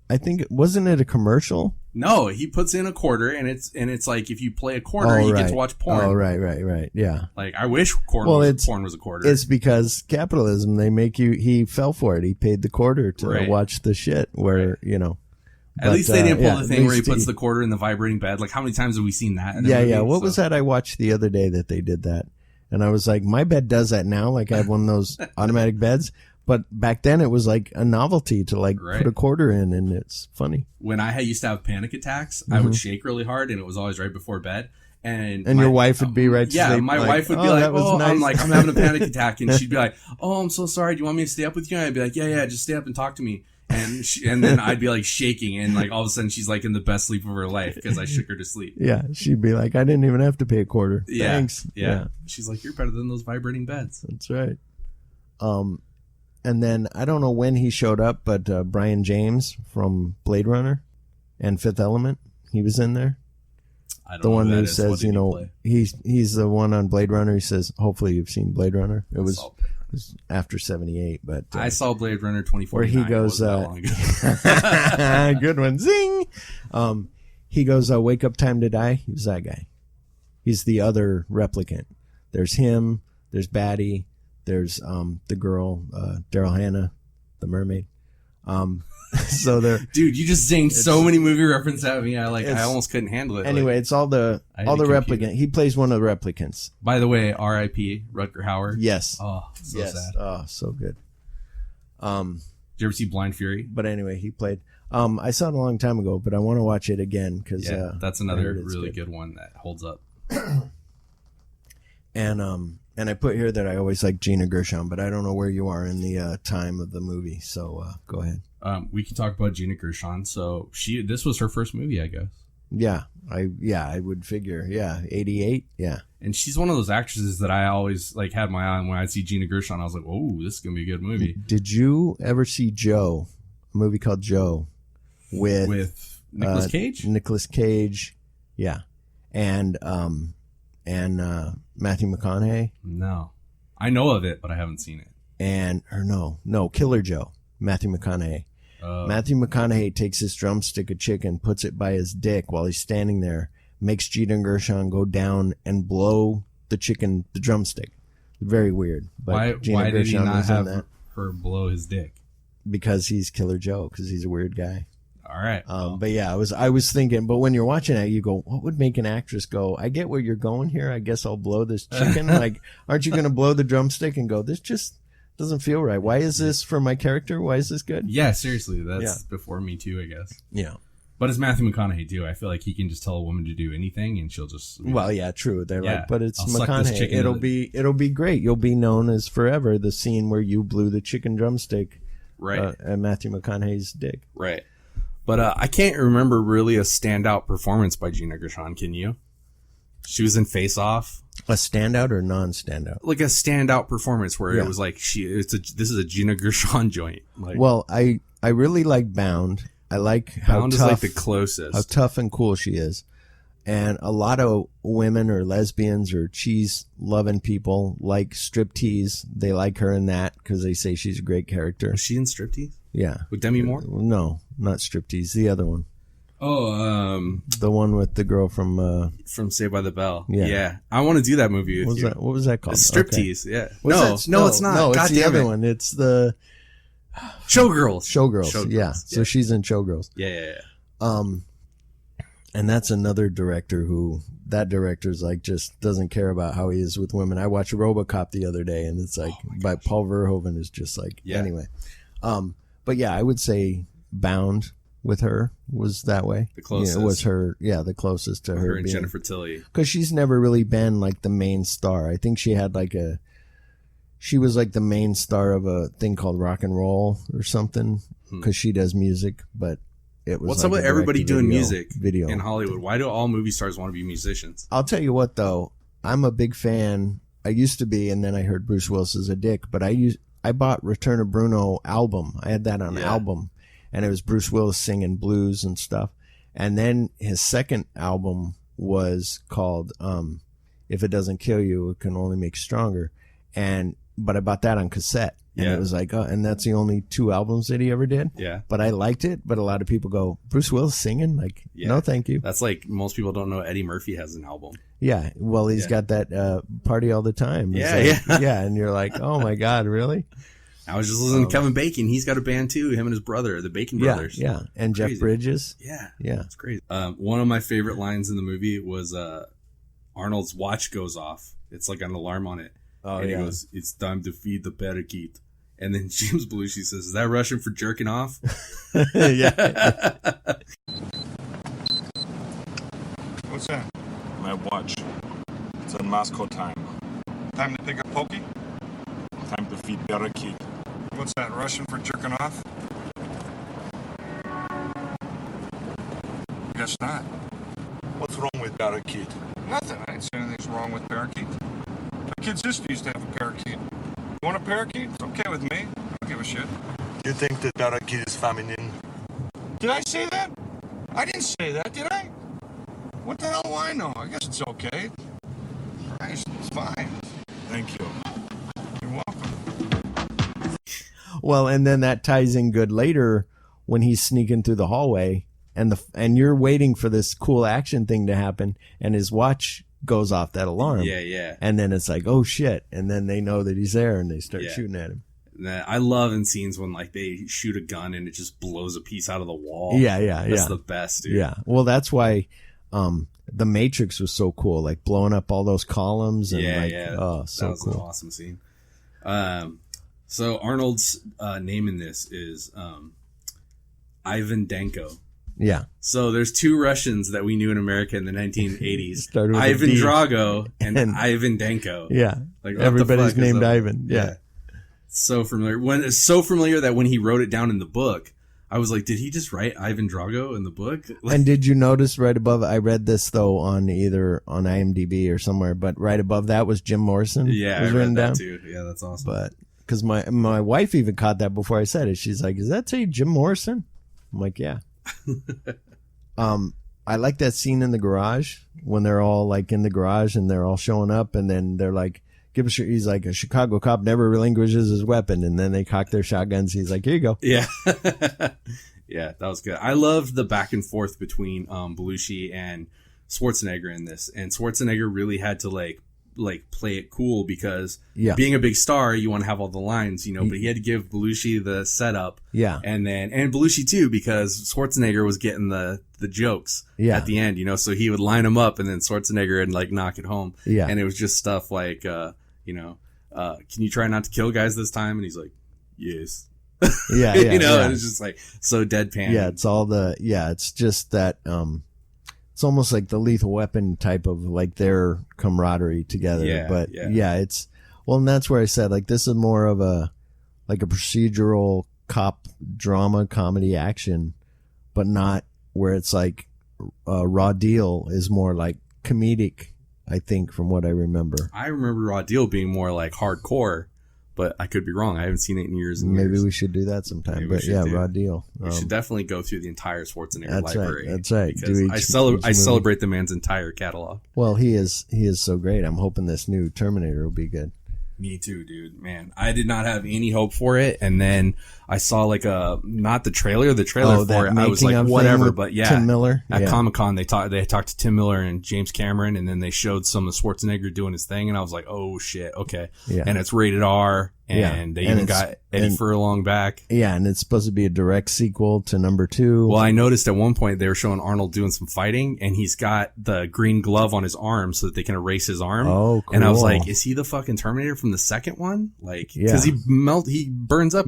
I think wasn't it a commercial? No, he puts in a quarter, and it's like if you play a quarter, you get to watch porn. Oh, right. Yeah. Like I wish porn was a quarter. It's because capitalism. They make you. He fell for it. He paid the quarter to watch the shit. Where At least they didn't pull the thing where he puts the quarter in the vibrating bed. Like how many times have we seen that? Yeah. What was that I watched the other day that they did that? And I was like, my bed does that now. Like I have one of those automatic beds. But back then it was like a novelty to like put a quarter in, and it's funny. When I used to have panic attacks, I would shake really hard, and it was always right before bed. And your wife would be right to sleep. Yeah, my wife would be like, nice. I'm having a panic attack. And she'd be like, oh, I'm so sorry. Do you want me to stay up with you? And I'd be like, yeah, just stay up and talk to me. And then I'd be like shaking, and like all of a sudden she's like in the best sleep of her life because I shook her to sleep. Yeah, she'd be like, I didn't even have to pay a quarter. Yeah, thanks. Yeah. She's like, you're better than those vibrating beds. That's right. And then I don't know when he showed up, but Brian James from Blade Runner and Fifth Element, he was in there. I don't the know one who who says, he's the one on Blade Runner. He says, hopefully you've seen Blade Runner. It was after 78, but I saw Blade Runner 2049. Where he goes, good one, zing. He goes, wake up, time to die. He was that guy. He's the other replicant. There's him. There's Batty. There's the girl, Daryl Hannah, the mermaid. So there, dude, you just zinged so many movie references at me. I almost couldn't handle it. Anyway, it's all the replicant. He plays one of the replicants. By the way, R.I.P. Rutger Hauer. Yes. Oh, so sad. Oh, so good. Did you ever see Blind Fury? But anyway, he played. I saw it a long time ago, but I want to watch it again because that's another really good one that holds up. And I put here that I always like Gina Gershon, but I don't know where you are in the time of the movie. So go ahead. We can talk about Gina Gershon. So this was her first movie, I guess. Yeah. I would figure. Yeah. 88. Yeah. And she's one of those actresses that I always like had my eye on. When I'd see Gina Gershon, I was like, oh, this is going to be a good movie. Did you ever see Joe? A movie called Joe with Nicolas Cage? Nicolas Cage. Yeah. And Matthew McConaughey. No. I know of it, but I haven't seen it. No, Killer Joe. Matthew McConaughey. Matthew McConaughey takes this drumstick of chicken, puts it by his dick while he's standing there, makes Gina Gershon go down and blow the drumstick. Very weird. But why did he not have her blow his dick? Because he's Killer Joe, because he's a weird guy. All right. But yeah, I was thinking, but when you're watching it, you go, what would make an actress go, I get where you're going here. I guess I'll blow this chicken. Like, aren't you going to blow the drumstick and go, this just doesn't feel right. Why is this for my character? Why is this good? Yeah, seriously. That's before Me Too, I guess. Yeah. But it's Matthew McConaughey, too. I feel like he can just tell a woman to do anything and she'll just... Well, yeah, true. They're like, but it's I'll McConaughey. It'll be great. You'll be known as forever the scene where you blew the chicken drumstick at Matthew McConaughey's dick. Right. But I can't remember really a standout performance by Gina Gershon. Can you? She was in Face Off. A standout or non-standout? Like a standout performance where it was like this is a Gina Gershon joint. Like, well, I really like Bound. I like how Bound tough, is like the closest. How tough and cool she is. And a lot of women or lesbians or cheese-loving people like Striptease. They like her in that because they say she's a great character. Was she in Striptease? Yeah. With Demi Moore? No, not Striptease. The other one. Oh, the one with the girl from Saved by the Bell. Yeah. I want to do that movie with you. What was that called? Striptease. Okay. Yeah. No, it's not. No, it's the other one. It's the Showgirls. Showgirls. Yeah. So she's in Showgirls. Yeah. And that's another director that director's like just doesn't care about how he is with women. I watched RoboCop the other day, and it's like by Paul Verhoeven is just like anyway. But yeah, I would say Bound with her was that way. The closest. It was her, the closest to her. And Jennifer Tilly. Because she's never really been like the main star. I think she had she was like the main star of a thing called Rock and Roll or something, because she does music, but it was What's like up with everybody doing music video in Hollywood? Why do all movie stars want to be musicians? I'll tell you what, though. I'm a big fan. I used to be, and then I heard Bruce Willis is a dick, but I bought Return of Bruno album. I had that on album, and it was Bruce Willis singing blues and stuff. And then his second album was called If It Doesn't Kill You, It Can Only Make You Stronger. But I bought that on cassette. And it was like, and that's the only 2 albums that he ever did. Yeah. But I liked it. But a lot of people go, Bruce Willis singing? Like, no, thank you. That's like most people don't know Eddie Murphy has an album. Yeah. Well, he's got that Party All the Time. Yeah. And you're like, oh my God, really? I was just listening to Kevin Bacon. He's got a band too. Him and his brother, the Bacon Brothers. Yeah. And crazy. Jeff Bridges. Yeah. It's crazy. One of my favorite lines in the movie was Arnold's watch goes off. It's like an alarm on it. Oh, and he goes, "It's time to feed the parakeet." And then James Belushi says, "Is that Russian for jerking off?" Yeah. What's that? My watch. It's on Moscow time. Time to pick up pokey? Time to feed parakeet. What's that, Russian for jerking off? Guess not. What's wrong with parakeet? Nothing. I didn't say anything's wrong with parakeet. My kid sister used to have a parakeet. You want a parakeet? It's okay with me. I don't give a shit. You think that parakeet is feminine? Did I say that? I didn't say that, did I? What the hell do I know? I guess it's okay. Christ, it's fine. Thank you. You're welcome. Well, and then that ties in good later when he's sneaking through the hallway and you're waiting for this cool action thing to happen, and his watch goes off that alarm. Yeah. And then it's like, oh shit. And then they know that he's there and they start shooting at him. I love in scenes when like they shoot a gun and it just blows a piece out of the wall. Yeah. That's the best, dude. Yeah. Well, that's why The Matrix was so cool, like blowing up all those columns and oh, so that was cool. An awesome scene. So Arnold's name in this is Ivan Danko. Yeah. So there's 2 Russians that we knew in America in the 1980s. Ivan Drago and Ivan Danko. Yeah. Like everybody's named Ivan. Yeah. So familiar. It's so familiar that when he wrote it down in the book, I was like, did he just write Ivan Drago in the book? And did you notice right above, I read this though on either on IMDb or somewhere, but right above that was Jim Morrison. Yeah, was I read written that down. too. Yeah, that's awesome. But because my wife even caught that before I said it. She's like, "Is that say Jim Morrison?" I'm like, "Yeah." I like that scene in the garage when they're all like in the garage and they're all showing up, and then they're like, he's like, a Chicago cop never relinquishes his weapon, and then they cock their shotguns. He's like, "Here you go." Yeah. Yeah, that was good. I loved the back and forth between Belushi and Schwarzenegger in this, and Schwarzenegger really had to like play it cool because being a big star, you want to have all the lines, but he had to give Belushi the setup. Yeah. And Belushi too, because Schwarzenegger was getting the jokes at the end, so he would line them up and then Schwarzenegger would like knock it home. Yeah. And it was just stuff like, can you try not to kill guys this time? And he's like, yes. Yeah. And it's just like so deadpan. Yeah. It's just that, it's almost like the Lethal Weapon type of like their camaraderie together. And that's where I said like this is more of a procedural cop drama comedy action, but not where it's like Raw Deal is more like comedic, I think, from what I remember. I remember Raw Deal being more like hardcore, but I could be wrong. I haven't seen it in years and years. Maybe we should do that sometime. But yeah, Raw Deal. We should definitely go through the entire Schwarzenegger library. That's right. Because I celebrate the man's entire catalog. Well, he is so great. I'm hoping this new Terminator will be good. Me too, dude. Man, I did not have any hope for it, and then I saw like not the trailer for it. I was like, whatever. But yeah, Tim Miller at Comic-Con, they talked to Tim Miller and James Cameron, and then they showed some of Schwarzenegger doing his thing, and I was like, oh shit, okay. Yeah. And it's rated R, and they even got Eddie Furlong back. Yeah, and it's supposed to be a direct sequel to number 2. Well, I noticed at one point they were showing Arnold doing some fighting, and he's got the green glove on his arm so that they can erase his arm. Oh, cool. And I was like, is he the fucking Terminator from the second one? Like, because he burns up.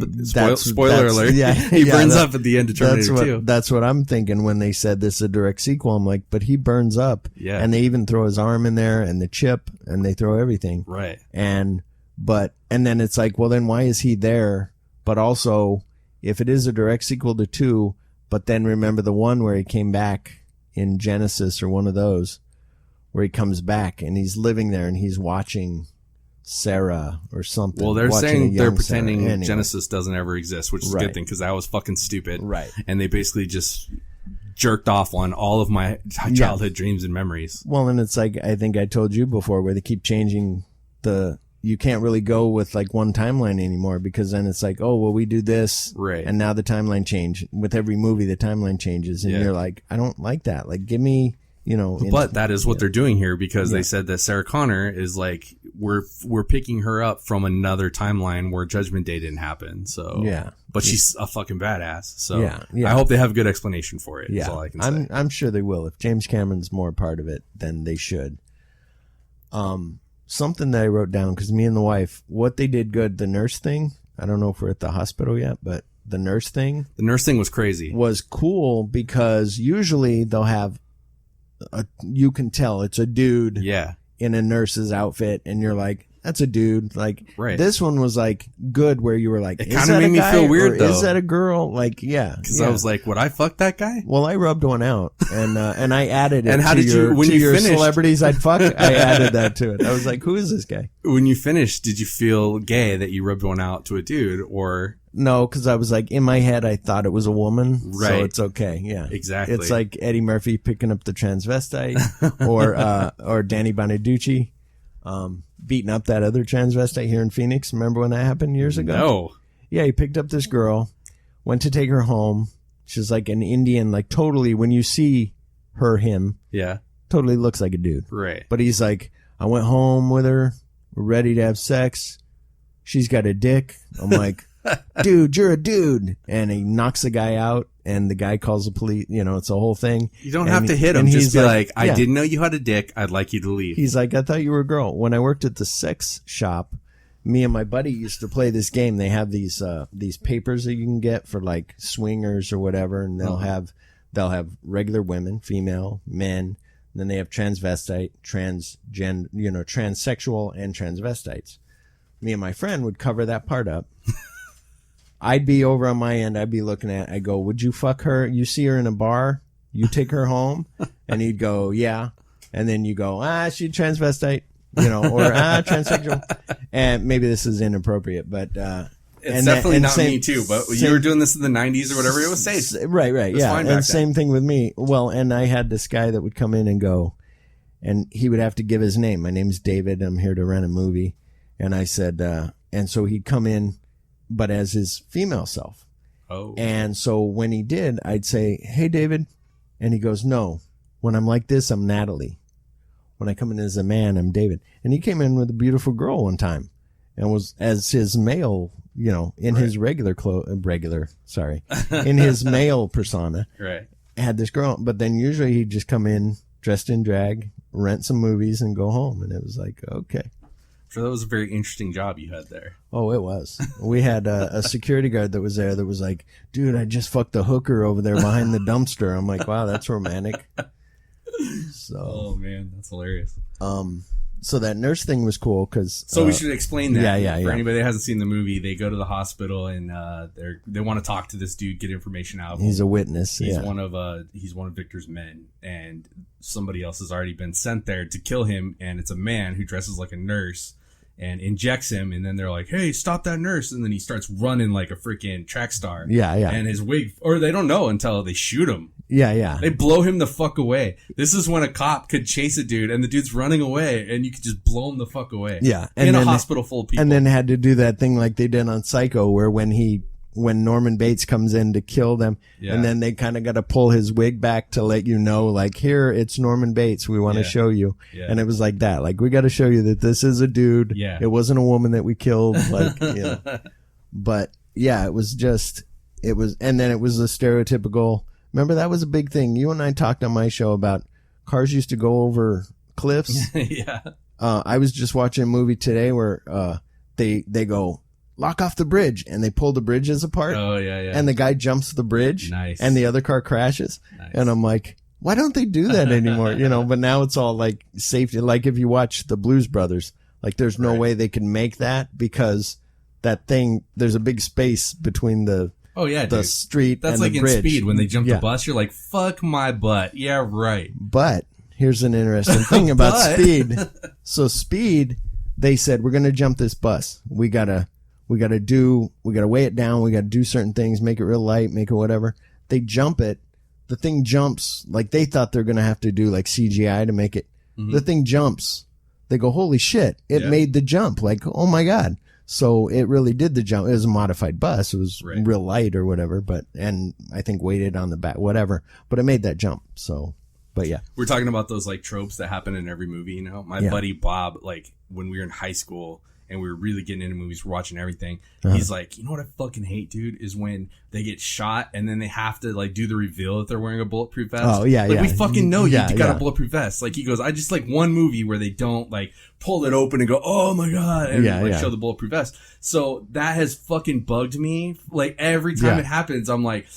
Spoiler alert. Yeah, he burns up at the end of Terminator 2. That's what I'm thinking when they said this is a direct sequel. I'm like, but he burns up. Yeah. And they even throw his arm in there and the chip, and they throw everything. Right. And then it's like, well, then why is he there? But also, if it is a direct sequel to 2, but then remember the one where he came back in Genesis or one of those, where he comes back and he's living there and he's watching Sarah or something. Well, they're saying they're pretending Genesis doesn't ever exist, which is a good thing because that was fucking stupid. Right. And they basically just jerked off on all of my childhood dreams and memories. Well, and it's like, I think I told you before, where they keep changing you can't really go with like one timeline anymore, because then it's like, oh, well, we do this. Right. And now the timeline change. With every movie, the timeline changes. And you're like, I don't like that. Like, give me, But that is what they're doing here, because they said that Sarah Connor is like, we're picking her up from another timeline where Judgment Day didn't happen. So but she's a fucking badass. So I hope they have a good explanation for it. Yeah. Is all I can say. I'm sure they will. If James Cameron's more a part of it, then they should. Something that I wrote down, because me and the wife, what they did good, the nurse thing. I don't know if we're at the hospital yet, but the nurse thing. The nurse thing was crazy. Was cool, because usually they'll have you can tell it's a dude in a nurse's outfit, and you're like, that's a dude. Like, this one was like good, where you were like, it kind of made me feel weird though. Is that a girl? Like, yeah. Because I was like, would I fuck that guy? Well, I rubbed one out, and I added it. And how did you, when you finished, celebrities I'd fuck? I added that to it. I was like, who is this guy? When you finished, did you feel gay that you rubbed one out to a dude, or? No, because I was like, in my head, I thought it was a woman. Right. So it's okay. Yeah. Exactly. It's like Eddie Murphy picking up the transvestite, or Danny Bonaducci, beating up that other transvestite here in Phoenix. Remember when that happened years ago? No. Yeah, he picked up this girl, went to take her home. She's like an Indian, like totally, when you see him, totally looks like a dude. Right. But he's like, I went home with her. We're ready to have sex. She's got a dick. I'm like, dude, you're a dude. And he knocks the guy out, and the guy calls the police. It's a whole thing. You don't have to hit him. Just be like, I didn't know you had a dick. I'd like you to leave. He's like, I thought you were a girl. When I worked at the sex shop, me and my buddy used to play this game. They have these papers that you can get for like swingers or whatever, and they'll have regular women, female, men. And then they have transvestite, transsexual, and transvestites. Me and my friend would cover that part up. I'd be over on my end. I'd be looking at, I go, would you fuck her? You see her in a bar? You take her home? And he'd go, yeah. And then you go, she's transvestite, or transsexual. And maybe this is inappropriate, but, it's definitely not me too, but you were doing this in the 90s or whatever, it was safe. Right. Yeah. And same then. thing with me. Well, and I had this guy that would come in and go, and he would have to give his name. My name's David. I'm here to rent a movie. And I said, and so he'd come in, but as his female self. Oh. And so when he did, I'd say, hey, David. And he goes, no, when I'm like this, I'm Natalie. When I come in as a man, I'm David. And he came in with a beautiful girl one time and was as his male, in his in his male persona. Right. Had this girl, but then usually he'd just come in dressed in drag, rent some movies and go home. And it was like, okay. So that was a very interesting job you had there. Oh, it was. We had a security guard that was there that was like, dude, I just fucked the hooker over there behind the dumpster. I'm like, wow, that's romantic. Oh man, that's hilarious. So that nurse thing was cool because. So we should explain that. Yeah. For anybody that hasn't seen the movie, they go to the hospital and they want to talk to this dude, get information out of him. He's a witness. He's one of Victor's men, and somebody else has already been sent there to kill him, and it's a man who dresses like a nurse and injects him, and then they're like, hey, stop that nurse, and then he starts running like a freaking track star. Yeah. And his wig, or they don't know until they shoot him. Yeah. They blow him the fuck away. This is when a cop could chase a dude and the dude's running away and you could just blow him the fuck away. Yeah. In a hospital full of people. And then had to do that thing like they did on Psycho where when Norman Bates comes in to kill them and then they kind of got to pull his wig back to let you know, like, here, it's Norman Bates. We want to show you. Yeah. And it was like that. Like, we got to show you that this is a dude. Yeah. It wasn't a woman that we killed. Like, But yeah, and then it was a stereotypical. Remember, that was a big thing. You and I talked on my show about cars used to go over cliffs. Yeah. I was just watching a movie today where they go, lock off the bridge, and they pull the bridges apart. Oh, yeah. And the guy jumps the bridge. Nice. And the other car crashes. Nice. And I'm like, why don't they do that anymore? But now it's all like safety. Like if you watch the Blues Brothers, like there's no way they can make that because that thing, there's a big space between the street That's and like the bridge. In Speed when they jump the bus, you're like, fuck my butt. Yeah, right. But here's an interesting thing about Speed. So Speed, they said, we're going to jump this bus. We got to weigh it down. We got to do certain things, make it real light, make it whatever. They jump it. The thing jumps like they thought they're going to have to do like CGI to make it. Mm-hmm. The thing jumps. They go, holy shit. It made the jump. Like, oh my God. So it really did the jump. It was a modified bus. It was real light or whatever, and I think weighted on the back, whatever, but it made that jump. So, but yeah. We're talking about those like tropes that happen in every movie, My buddy Bob, like when we were in high school and we were really getting into movies, we're watching everything. He's like, you know what I fucking hate, dude, is when they get shot and then they have to like do the reveal that they're wearing a bulletproof vest. Oh yeah, like we fucking know you got a bulletproof vest. Like he goes, I just like one movie where they don't like pull it open and go, oh my God, and show the bulletproof vest. So that has fucking bugged me. Like every time it happens, I'm like,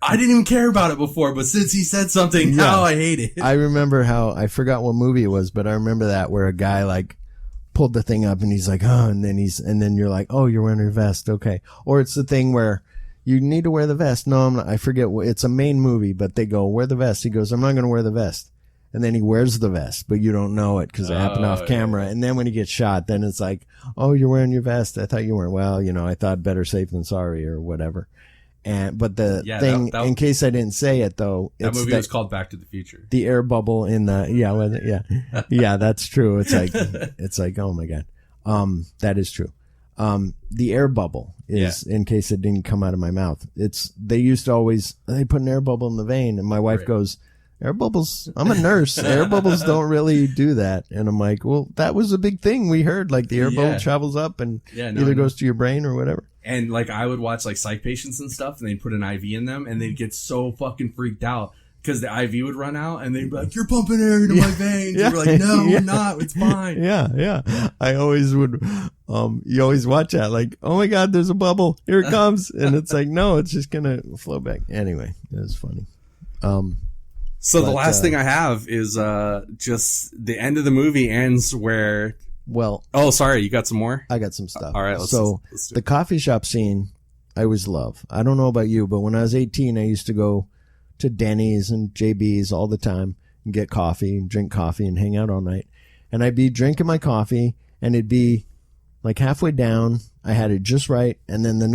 I didn't even care about it before, but since he said something, now I hate it. I remember I forgot what movie it was, but I remember that where a guy like pulled the thing up and he's like, oh, and then you're like, oh, you're wearing your vest. Okay. Or it's the thing where you need to wear the vest. No, I'm not. I forget it's a main movie, but they go, wear the vest. He goes, I'm not going to wear the vest. And then he wears the vest, but you don't know it because it happened off camera. And then when he gets shot, then it's like, oh, you're wearing your vest. I thought you weren't. Well, I thought better safe than sorry or whatever. But the thing, in case I didn't say it though, that movie was called Back to the Future. The air bubble in the yeah, that's true. It's like oh my God, that is true. The air bubble is in case it didn't come out of my mouth. They used to always they put an air bubble in the vein, and my wife goes, air bubbles. I'm a nurse. Air bubbles don't really do that, and I'm like, well, that was a big thing we heard. Like the air bubble travels up and either goes to your brain or whatever. And like I would watch like psych patients and stuff, and they'd put an IV in them, and they'd get so fucking freaked out because the IV would run out, and they'd be like, "You're pumping air into my veins." And we're like, "No, we're not. It's fine." Yeah. I always would. You always watch that, like, "Oh my God, there's a bubble. Here it comes," and it's like, no, it's just gonna flow back. Anyway, it was funny. So the last thing I have is just the end of the movie ends where. Well, oh, sorry, you got some more? I got some stuff. All right, let's do it. The coffee shop scene, love. I don't know about you, but when I was 18, I used to go to Denny's and JB's all the time and get coffee and drink coffee and hang out all night. And I'd be drinking my coffee and it'd be like halfway down. I had it just right. And then the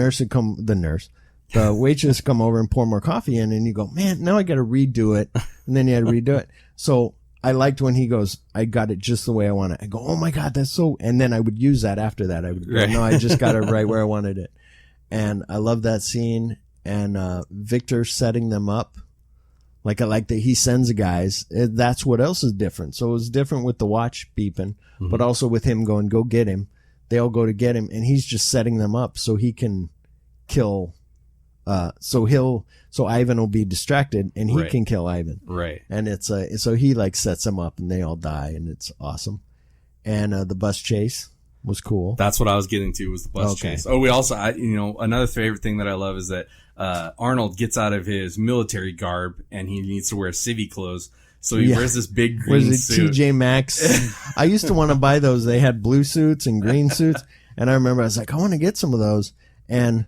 waitress come over and pour more coffee in, and you go, man, now I got to redo it. And then you had to redo it. So I liked when he goes, I got it just the way I want it. I go, oh my God, that's so, and then I would use that after that. I would go, no, I just got it right where I wanted it. And I love that scene. And Victor setting them up. Like I like that he sends the guys. That's what else is different. So it was different with the watch beeping, but also with him going, go get him. They all go to get him, and he's just setting them up so he can kill. So Ivan will be distracted, and he can kill Ivan. Right. And it's so he like sets them up, and they all die, and it's awesome. And the bus chase was cool. That's what I was getting to, was the bus chase. Oh, we also, another favorite thing that I love is that Arnold gets out of his military garb and he needs to wear civvy clothes. So he wears this big green suit. TJ Maxx. I used to want to buy those. They had blue suits and green suits. And I remember I was like, I want to get some of those. And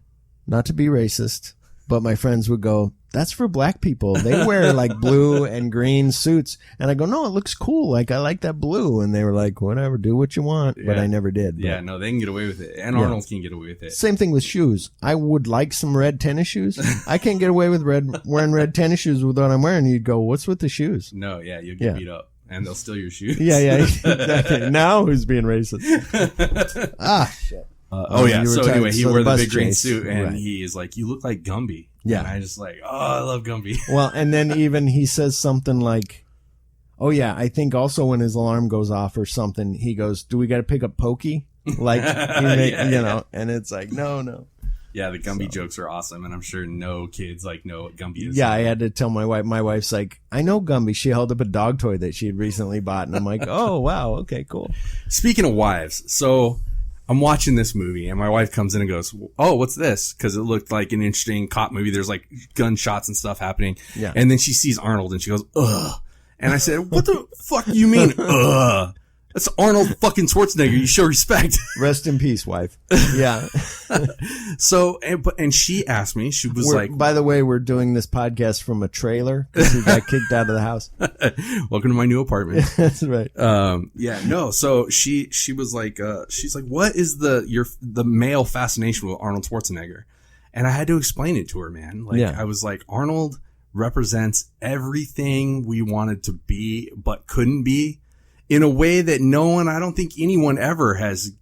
not to be racist, but my friends would go, that's for black people. They wear like blue and green suits. And I go, no, it looks cool. Like, I like that blue. And they were like, whatever, do what you want. But I never did. Yeah, no, they can get away with it. And Arnold can get away with it. Same thing with shoes. I would like some red tennis shoes. I can't get away with wearing red tennis shoes with what I'm wearing. You'd go, what's with the shoes? No, yeah, you'll get beat up. And they'll steal your shoes. Yeah, exactly. Now who's being racist? Shit. So anyway, he wore the big green suit, and he is like, you look like Gumby. Yeah. And I just like, I love Gumby. Well, and then even he says something like, oh yeah, I think also when his alarm goes off or something, he goes, do we got to pick up Pokey? Like, and it's like, no. Yeah, the Gumby jokes are awesome, and I'm sure no kids know what Gumby is. Yeah, I had to tell my wife. My wife's like, I know Gumby. She held up a dog toy that she had recently bought, and I'm like, oh, wow, okay, cool. Speaking of wives, so I'm watching this movie, and my wife comes in and goes, oh, what's this? Because it looked like an interesting cop movie. There's like gunshots and stuff happening. Yeah. And then she sees Arnold, and she goes, ugh. And I said, what the fuck you mean, ugh? That's Arnold fucking Schwarzenegger. You show respect. Rest in peace, wife. Yeah. So, and she asked me, she was like, by the way, we're doing this podcast from a trailer because he got kicked out of the house. Welcome to my new apartment. That's right. So she was like, she's like, what is the male fascination with Arnold Schwarzenegger? And I had to explain it to her, man. I was like, Arnold represents everything we wanted to be, but couldn't be. In a way that I don't think anyone ever has,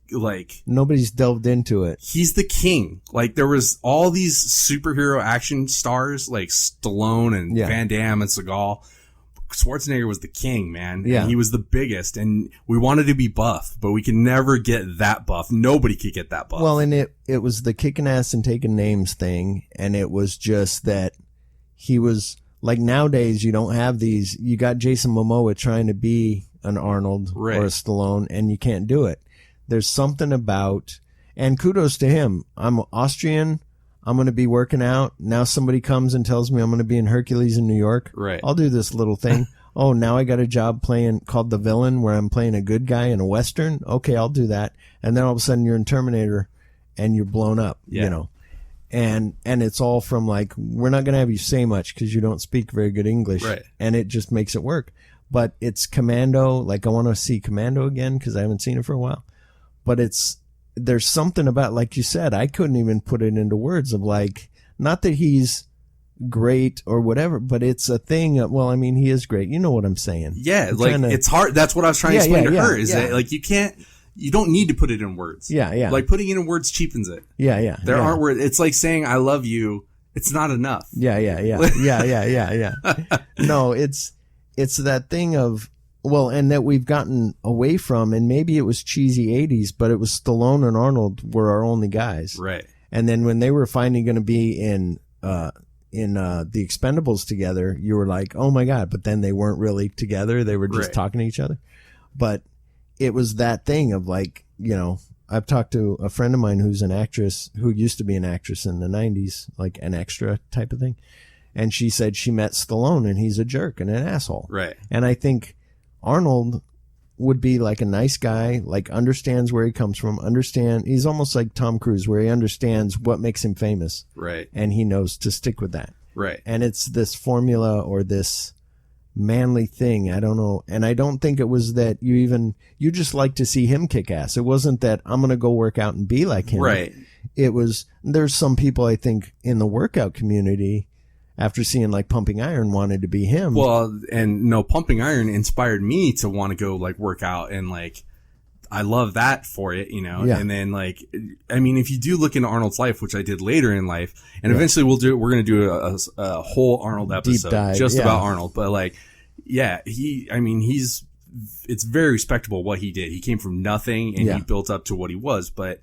nobody's delved into it. He's the king. There was all these superhero action stars like Stallone and Van Damme and Seagal. Schwarzenegger was the king, man. Yeah. And he was the biggest, and we wanted to be buff, but we could never get that buff. Nobody could get that buff. Well, and it was the kicking ass and taking names thing, and it was just that he was, nowadays you don't have these, you got Jason Momoa trying to be an Arnold or a Stallone, and you can't do it. There's something about, and kudos to him. I'm Austrian. I'm going to be working out. Now somebody comes and tells me I'm going to be in Hercules in New York. Right. I'll do this little thing. Oh, now I got a job called The Villain, where I'm playing a good guy in a Western. Okay, I'll do that. And then all of a sudden you're in Terminator and you're blown up, And it's all from we're not going to have you say much because you don't speak very good English. Right. And it just makes it work. But it's Commando. I want to see Commando again because I haven't seen it for a while. But there's something about, like you said, I couldn't even put it into words of not that he's great or whatever, but it's a thing. Well, I mean, he is great. You know what I'm saying? Yeah. It's hard. That's what I was trying to explain to her is that you don't need to put it in words. Yeah. Yeah. Putting it in words cheapens it. Yeah. Yeah. There aren't words. It's like saying, I love you. It's not enough. Yeah. Yeah. No, it's that thing of, and that we've gotten away from, and maybe it was cheesy 80s, but it was Stallone and Arnold were our only guys. Right. And then when they were finally going to be in The Expendables together, you were like, oh my God, but then they weren't really together. They were just talking to each other. But it was that thing of I've talked to a friend of mine who's an actress who used to be an actress in the 90s, an extra type of thing. And she said she met Stallone and he's a jerk and an asshole. Right. And I think Arnold would be like a nice guy, like understands where he comes from, he's almost like Tom Cruise, where he understands what makes him famous. Right. And he knows to stick with that. Right. And it's this formula or this manly thing. I don't know. And I don't think it was that you just like to see him kick ass. It wasn't that I'm going to go work out and be like him. Right. It was, there's some people I think in the workout community after seeing like Pumping Iron wanted to be him. Well, and no, Pumping Iron inspired me to want to go like work out, and like I love that for it, you know. Yeah. And then like, I mean, if you do look into Arnold's life, which I did later in life, and eventually we're going to do a whole Arnold episode dive, just about Arnold. But like, yeah, it's very respectable what he did. He came from nothing and he built up to what he was. But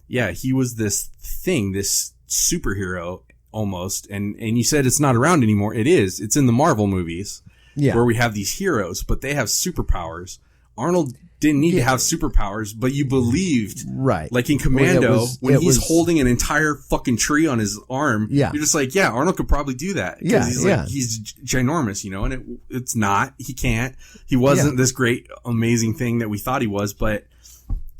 yeah, he was this thing, this superhero almost. And you said it's not around anymore. It is. It's in the Marvel movies where we have these heroes, but they have superpowers. Arnold didn't need to have superpowers, but you believed, right? Like in Commando, when he's holding an entire fucking tree on his arm, you're just like, yeah, Arnold could probably do that. He's ginormous, you know, and it's not. He can't. He wasn't this great, amazing thing that we thought he was, but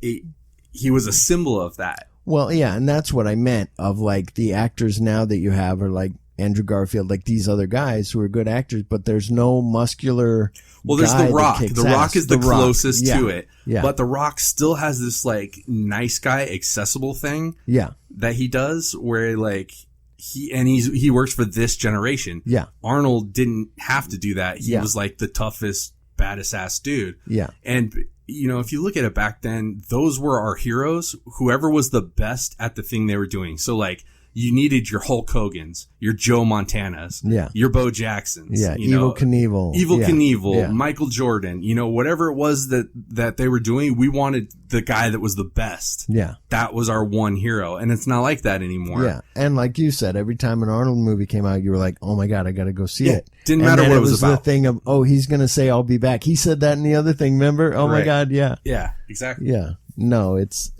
he was a symbol of that. Well, yeah, and that's what I meant of like the actors now that you have are like Andrew Garfield, like these other guys who are good actors, but there's no muscular. Well, there's The Rock. The Rock is the closest to it. Yeah. But The Rock still has this like nice guy accessible thing. Yeah. That he does where like he works for this generation. Yeah. Arnold didn't have to do that. He was like the toughest, baddest ass dude. Yeah. And you know, if you look at it back then, those were our heroes. Whoever was the best at the thing they were doing. So like, you needed your Hulk Hogan's, your Joe Montanas, your Bo Jacksons, Evel Knievel, Michael Jordan, you know, whatever it was that they were doing, we wanted the guy that was the best. Yeah. That was our one hero. And it's not like that anymore. Yeah. And like you said, every time an Arnold movie came out, you were like, oh my God, I got to go see it. Didn't matter what it was about. The thing of, oh, he's going to say, I'll be back. He said that in the other thing. Remember? Oh my God. Yeah. Yeah, exactly. Yeah. No, it's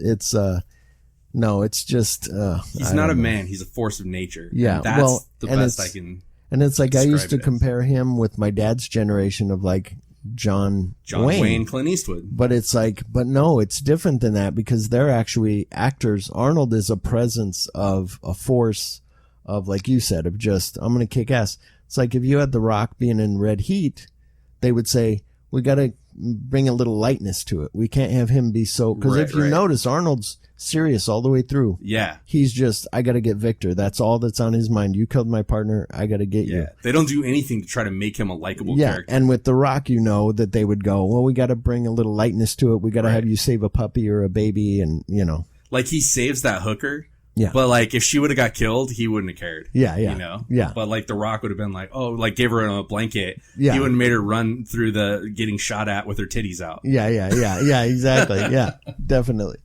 just, he's not a man. He's a force of nature. Yeah. And that's the best I can. And it's like, I used to compare him with my dad's generation of like John Wayne, Clint Eastwood. But it's like, but no, it's different than that because they're actually actors. Arnold is a presence of a force of, like you said, of just, I'm going to kick ass. It's like if you had The Rock being in Red Heat, they would say, we got to bring a little lightness to it. We can't have him be so, because if you notice, Arnold's serious all the way through. Yeah. He's just, I got to get Victor. That's all that's on his mind. You killed my partner. I got to get you. They don't do anything to try to make him a likable character. And with The Rock, you know, that they would go, well, we got to bring a little lightness to it. We got to have you save a puppy or a baby. And, you know, like he saves that hooker. Yeah. But like if she would have got killed, he wouldn't have cared. Yeah. You know? Yeah. But like The Rock would have been like, oh, like gave her a blanket. Yeah. He wouldn't have made her run through the getting shot at with her titties out. Yeah, exactly. Yeah, definitely.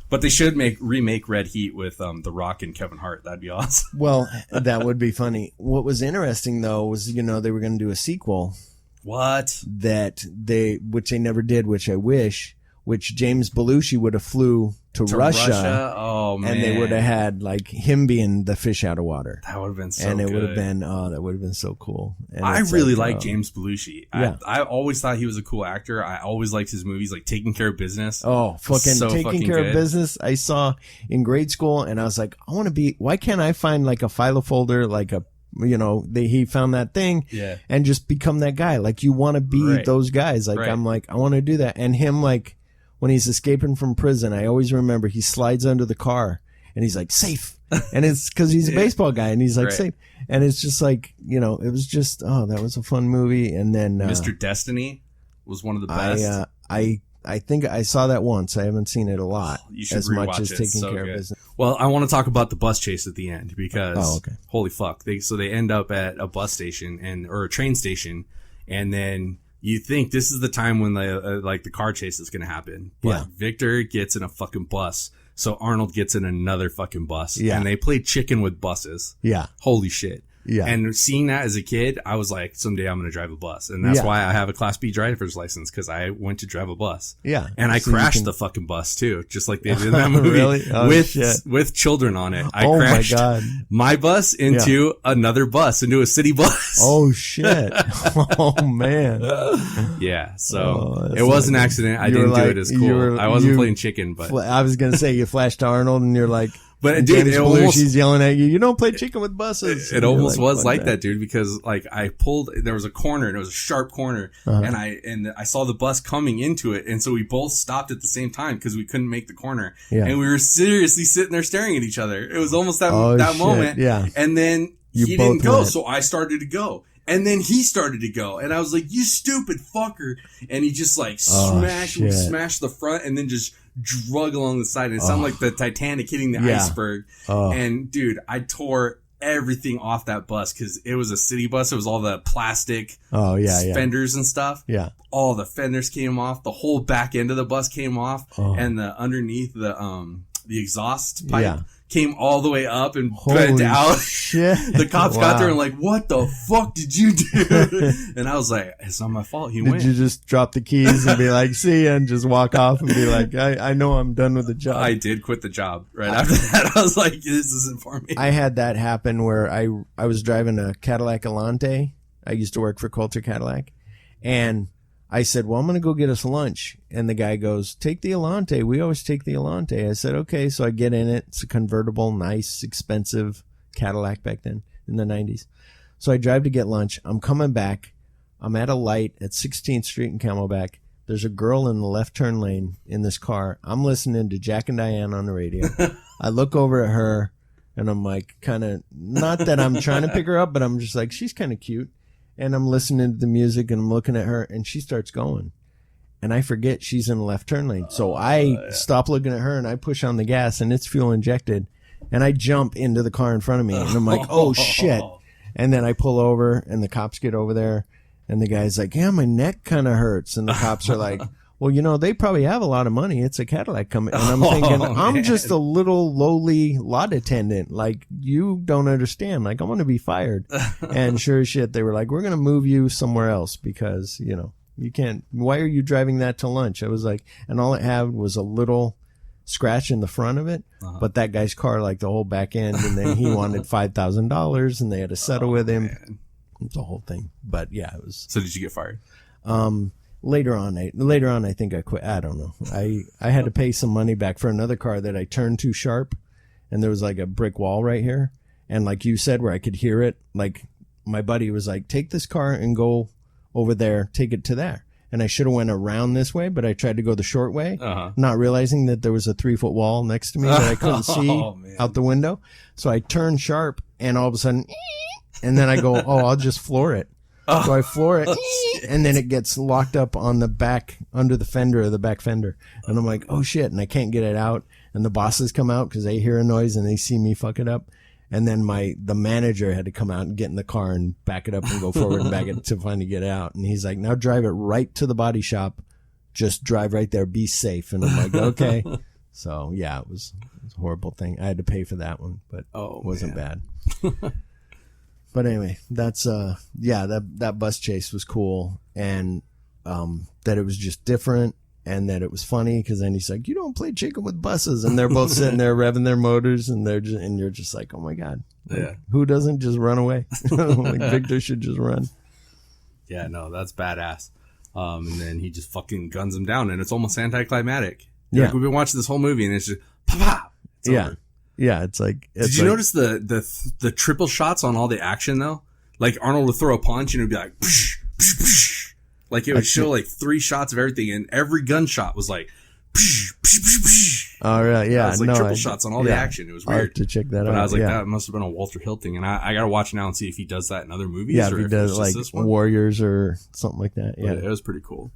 But they should remake Red Heat with The Rock and Kevin Hart. That'd be awesome. Well, that would be funny. What was interesting though was, you know, they were going to do a sequel. What? Which they never did, which I wish, which James Belushi would have flew to Russia. Oh man. And they would have had like him being the fish out of water. That would have been so good. And it good. would have been, that would have been so cool. And I really like James Belushi. Yeah. I always thought he was a cool actor. I always liked his movies, like Taking Care of Business. Oh, Taking Care of Business. I saw in grade school and I was like, why can't I find like a file folder, like a, you know, he found that thing and just become that guy. Like you want to be those guys. Like I'm like, I want to do that. And him, like, when he's escaping from prison, I always remember he slides under the car and he's like, safe. And it's because he's a baseball guy and he's like, safe. And it's just like, you know, it was just, that was a fun movie. And then Mr. Destiny was one of the best. I think I saw that once. I haven't seen it a lot. You should as much as Taking Care of Business. Well, I want to talk about the bus chase at the end because holy fuck. They end up at a bus station or a train station, and then you think this is the time when the car chase is going to happen. But Victor gets in a fucking bus. So Arnold gets in another fucking bus. Yeah. And they play chicken with buses. Yeah. Holy shit. Yeah. And seeing that as a kid, I was like, someday I'm going to drive a bus. And that's why I have a Class B driver's license, because I went to drive a bus. Yeah. And I So crashed the fucking bus too, just like they did in that movie. Really? Oh, with children on it. I Oh, my crashed God. my bus into another bus, into a city bus. Oh, shit. Oh, man. Yeah. So that's it was not an good. accident. I You didn't were do like- it as you cool. were- I wasn't you- playing chicken, but I was going to say, you flashed Arnold and you're like, dude, James it Belushi, almost, she's yelling at you. You don't play chicken with buses. it And you're almost was "Fuck like that, dude, because like I pulled, there was a corner and it was a sharp corner, and I saw the bus coming into it. And so we both stopped at the same time because we couldn't make the corner. Yeah. And we were seriously sitting there staring at each other. It was almost that shit, moment. yeah. And then You he both didn't go. went. So I started to go. And then he started to go. And I was like, you stupid fucker. And he just like we shit. smashed the front and then just drug along the side. And it sounded like the Titanic hitting the iceberg. And dude, I tore everything off that bus because it was a city bus. It was all the plastic fenders and stuff. Yeah. All the fenders came off. The whole back end of the bus came off. And the underneath the exhaust pipe came all the way up and bent out. Shit. The cops got there and like, what the fuck did you do? And I was like, it's not my fault. He went. Did you just drop the keys and be like, see ya, and just walk off and be like, I know I'm done with the job? I did quit the job right after that. I was like, this isn't for me. I had that happen where I was driving a Cadillac Elante. I used to work for Coulter Cadillac. And I said, well, I'm going to go get us lunch. And the guy goes, take the Elante. We always take the Elante. I said, okay. So I get in it. It's a convertible, nice, expensive Cadillac back then in the 90s. So I drive to get lunch. I'm coming back. I'm at a light at 16th Street in Camelback. There's a girl in the left turn lane in this car. I'm listening to Jack and Diane on the radio. I look over at her and I'm like, kind of, not that I'm trying to pick her up, but I'm just like, she's kind of cute. And I'm listening to the music and I'm looking at her and she starts going. And I forget she's in the left turn lane. So I stop looking at her and I push on the gas and it's fuel injected. And I jump into the car in front of me and I'm like, oh shit. And then I pull over and the cops get over there and the guy's like, yeah, my neck kind of hurts. And the cops are like, well, you know, they probably have a lot of money. It's a Cadillac company. And I'm thinking, I'm just a little lowly lot attendant. Like, you don't understand. Like, I want to be fired. And sure as shit, they were like, we're going to move you somewhere else because, you know, you can't. Why are you driving that to lunch? I was like, and all it had was a little scratch in the front of it. But that guy's car, like the whole back end, and then he wanted $5,000 and they had to settle with him. Man. It's a whole thing. But yeah, it was. So did you get fired? Later on, I think I quit. I don't know. I had to pay some money back for another car that I turned too sharp, and there was like a brick wall right here, and like you said, where I could hear it. Like my buddy was like, "Take this car and go over there. Take it to there." And I should have went around this way, but I tried to go the short way, not realizing that there was a 3-foot wall next to me that I couldn't see out the window. So I turned sharp, and all of a sudden, and then I go, "Oh, I'll just floor it." So I floor it, and then it gets locked up on the back, under the fender of the back fender. And I'm like, oh shit, and I can't get it out. And the bosses come out because they hear a noise and they see me fuck it up. And then the manager had to come out and get in the car and back it up and go forward and back it to finally get it out. And he's like, now drive it right to the body shop. Just drive right there. Be safe. And I'm like, okay. So yeah, it was a horrible thing. I had to pay for that one, but it wasn't bad. But anyway, that's that bus chase was cool, and that it was just different, and that it was funny because then he's like, "You don't play chicken with buses," and they're both sitting there revving their motors, and you're just like, "Oh my god, like, who doesn't just run away?" Like Victor should just run. Yeah, no, that's badass. And then he just fucking guns him down, and it's almost anticlimactic. Yeah, like, we've been watching this whole movie, and it's just pop pop. Over. Yeah, it's like. Did you notice the triple shots on all the action though? Like Arnold would throw a punch and it would be like, psh, psh, psh. Like it would show like 3 shots of everything, and every gunshot was like, psh, psh, psh, psh. Oh right, yeah, it was like triple shots on all the action. It was weird. I'll have to check that out. But I was like, that must have been a Walter Hill thing, and I gotta watch now and see if he does that in other movies. Yeah, or if he does like Warriors or something like that. Yeah, it was pretty cool.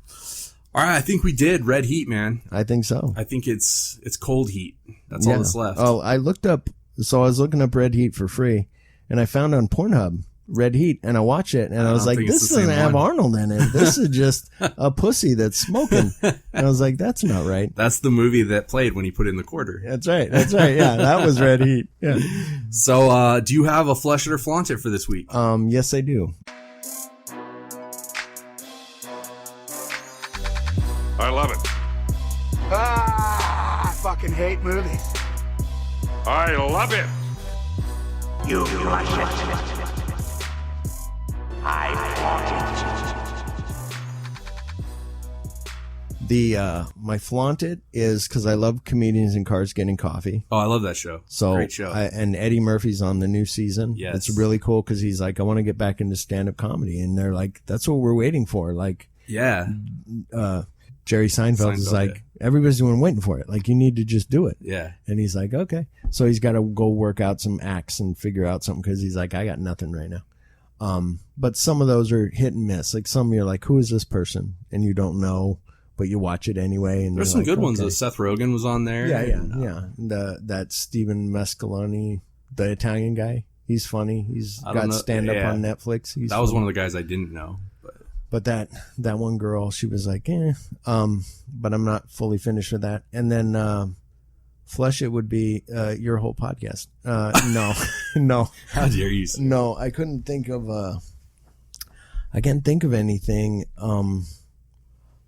All right, I think we did Red Heat, man. I think so. I think it's Cold Heat. That's all that's left. Oh, I was looking up Red Heat for free, and I found on Pornhub Red Heat, and I watch it, and I was like, this doesn't have Arnold in it. This is just a pussy that's smoking. And I was like, that's not right. That's the movie that played when he put in the quarter. That's right. Yeah, that was Red Heat. Yeah. So, do you have a flush it or flaunt it for this week? Yes, I do. I love it. I fucking hate movies. I love it. You flush it. I flaunt it. My flaunt it is because I love comedians in cars getting coffee. Oh, I love that show. So great show. And Eddie Murphy's on the new season. Yes. It's really cool because he's like, I want to get back into stand-up comedy. And they're like, that's what we're waiting for. Like, yeah. Jerry Seinfeld is like, everybody's waiting for it. Like, you need to just do it. Yeah. And he's like, okay. So he's got to go work out some acts and figure out something because he's like, I got nothing right now. But some of those are hit and miss. Like some you're like, who is this person? And you don't know, but you watch it anyway. And there's some good ones. Seth Rogen was on there. Yeah. And, that Stephen Mescaloni, the Italian guy, he's funny. He's got stand up on Netflix. That was one of the guys I didn't know. But that one girl, she was like, but I'm not fully finished with that. And then, Flush it would be your whole podcast. No. How dare you? No, I couldn't think of. I can't think of anything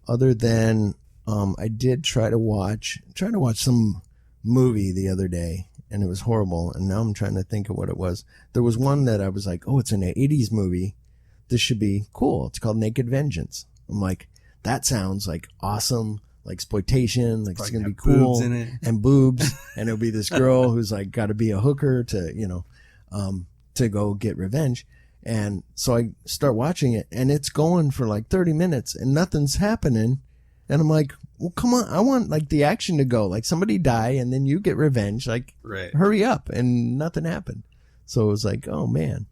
other than I did try to watch some movie the other day, and it was horrible. And now I'm trying to think of what it was. There was one that I was like, oh, it's an 80s movie. This should be cool. It's called Naked Vengeance. I'm like, that sounds like awesome. Like exploitation, like it's gonna be cool, in it. and boobs, and it'll be this girl who's like got to be a hooker to to go get revenge. And so I start watching it, and it's going for like 30 minutes, and nothing's happening. And I'm like, well, come on, I want like the action to go, like somebody die, and then you get revenge, like hurry up, and nothing happened. So it was like, oh man,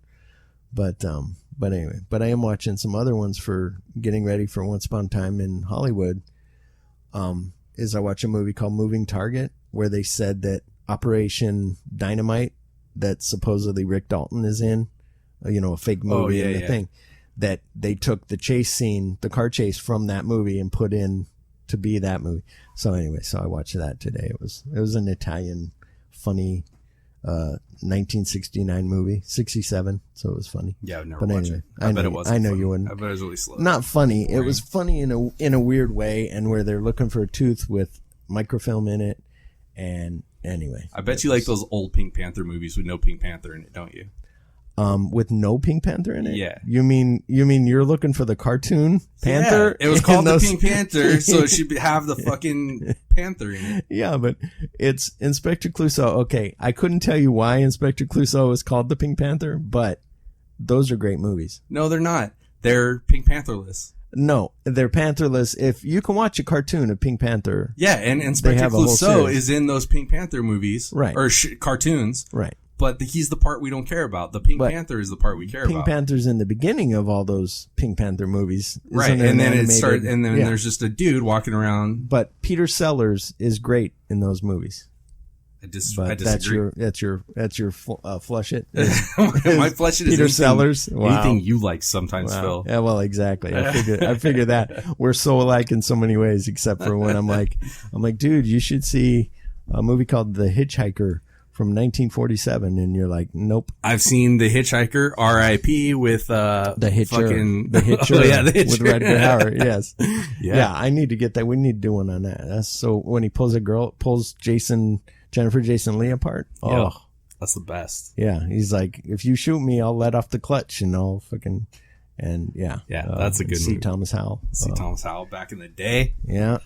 but anyway, but I am watching some other ones for getting ready for Once Upon a Time in Hollywood. Is I watch a movie called Moving Target, where they said that Operation Dynamite that supposedly Rick Dalton is in, a fake movie thing, that they took the chase scene, the car chase from that movie and put in to be that movie. So anyway, so I watched that today. It was an Italian funny 1969 movie, 67, so it was funny. Yeah, I've never watched it. I bet it wasn't. I know funny. you wouldn't. I bet it was really slow. Not funny. It was funny in a weird way, and where they're looking for a tooth with microfilm in it. And anyway, I bet you like those old Pink Panther movies with no Pink Panther in it, don't you? With no Pink Panther in it? Yeah. You mean you're looking for the cartoon Panther? Yeah, it was called the Pink Panther, so it should have the fucking Panther in it. Yeah, but it's Inspector Clouseau. Okay, I couldn't tell you why Inspector Clouseau is called the Pink Panther, but those are great movies. No, they're not. They're Pink Pantherless. No, they're Pantherless. If you can watch a cartoon of Pink Panther. Yeah, and Inspector Clouseau is in those Pink Panther movies. Right. Or cartoons. Right. But he's the part we don't care about. The Pink Panther is the part we care about. Pink Panther's in the beginning of all those Pink Panther movies. Right, and then it started, and then there's just a dude walking around. But Peter Sellers is great in those movies. I disagree. That's your flush it. My flush it is Peter Sellers. Wow. Anything you like sometimes, Phil. Yeah, well, exactly. I figured that we're so alike in so many ways, except for when I'm like, dude, you should see a movie called The Hitchhiker from 1947, and you're like, nope. I've seen The Hitchhiker, R.I.P. with the Hitcher, The Hitcher with Rutger Hauer. Yes, yeah. I need to get that. We need to do one on that. That's so when he pulls Jennifer Jason Leigh apart. Oh, yep. That's the best. Yeah, he's like, if you shoot me, I'll let off the clutch, and I'll fucking, and yeah, that's a good movie. Thomas Howell. Thomas Howell back in the day. Yeah,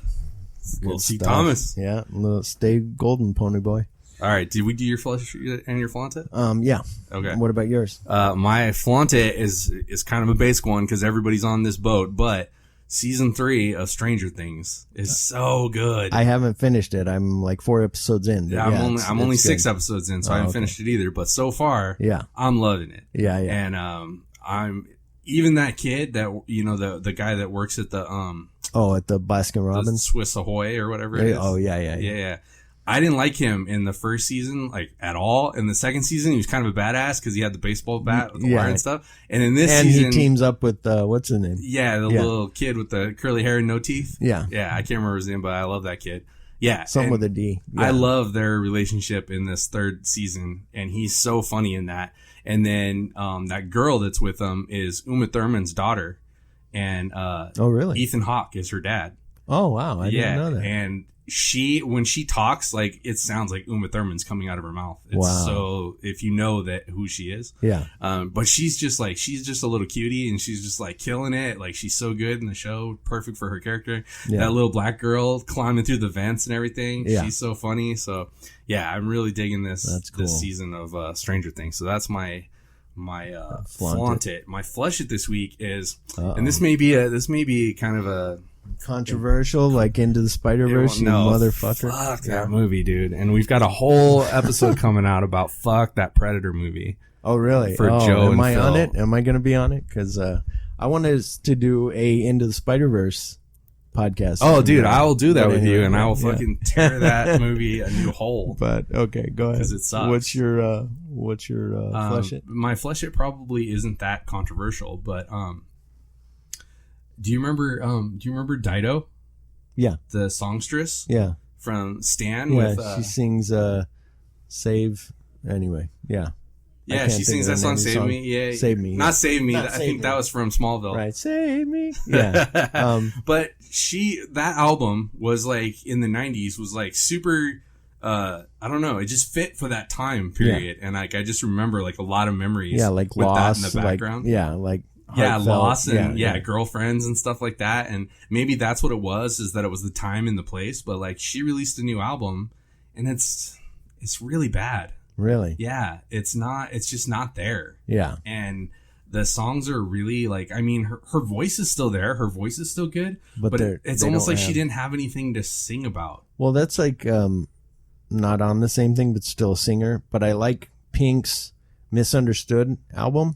little C. Thomas. Yeah, little stay golden, pony boy. All right, did we do your flush and your flaunt it? Yeah. Okay. What about yours? My flaunt it is kind of a basic one because everybody's on this boat, but season 3 of Stranger Things is so good. I haven't finished it. I'm like 4 episodes in. Yeah, I'm only 6 episodes in, so I haven't finished it either. But so far, I'm loving it. Yeah. And I'm even that kid that the guy that works at the at the Baskin Robbins, Swiss Ahoy or whatever it is. Oh yeah. I didn't like him in the first season, like, at all. In the second season, he was kind of a badass because he had the baseball bat with the wire and stuff. And in this season, he teams up with what's his name? Yeah, the little kid with the curly hair and no teeth. Yeah, I can't remember his name, but I love that kid. Yeah, something with a D. Yeah. I love their relationship in this third season, and he's so funny in that. And then that girl that's with him is Uma Thurman's daughter, and oh really? Ethan Hawke is her dad. Oh wow, I didn't know that. And when she talks, like, it sounds like Uma Thurman's coming out of her mouth. It's wow. So if you know that who she is. Yeah. But she's just a little cutie, and she's just like killing it. Like, she's so good in the show. Perfect for her character. Yeah. That little black girl climbing through the vents and everything. Yeah. She's so funny. So yeah, I'm really digging this season of Stranger Things. So that's my flaunt it. My flush it this week is, and this may be kind of a controversial, like Into the Spider-Verse, you motherfucker. Fuck that movie, dude. And we've got a whole episode coming out about fuck that Predator movie. Oh, really? For Joe am and I Phil. on it? Am I going to be on it? Because I want us to do a Into the Spider-Verse podcast. Oh, dude, I will do that with you, and I will fucking tear that movie a new hole. But okay, go ahead. Because it sucks. What's your flush it? My flush it probably isn't that controversial, but do you remember Dido? Yeah. The songstress? Yeah. From Stan yeah, with she sings Save anyway. Yeah. Yeah, she sings that song Save Me. Yeah. Save Me. Not Save Me. Not I Save think Me. that was from Smallville. Right. Save Me. Yeah. But that album was like in the 90s was like super I don't know, it just fit for that time period. Yeah. And like I just remember like a lot of memories. Yeah, like with Lost, that in the background. Like heartfelt. Lost and girlfriends and stuff like that. And maybe that's what it was, is that it was the time and the place. But like she released a new album and it's really bad. Really? Yeah. It's just not there. Yeah. And the songs are really like, I mean, her voice is still there. Her voice is still good. But it's almost like she didn't have anything to sing about. Well, that's like not on the same thing, but still a singer. But I like Pink's Misunderstood album.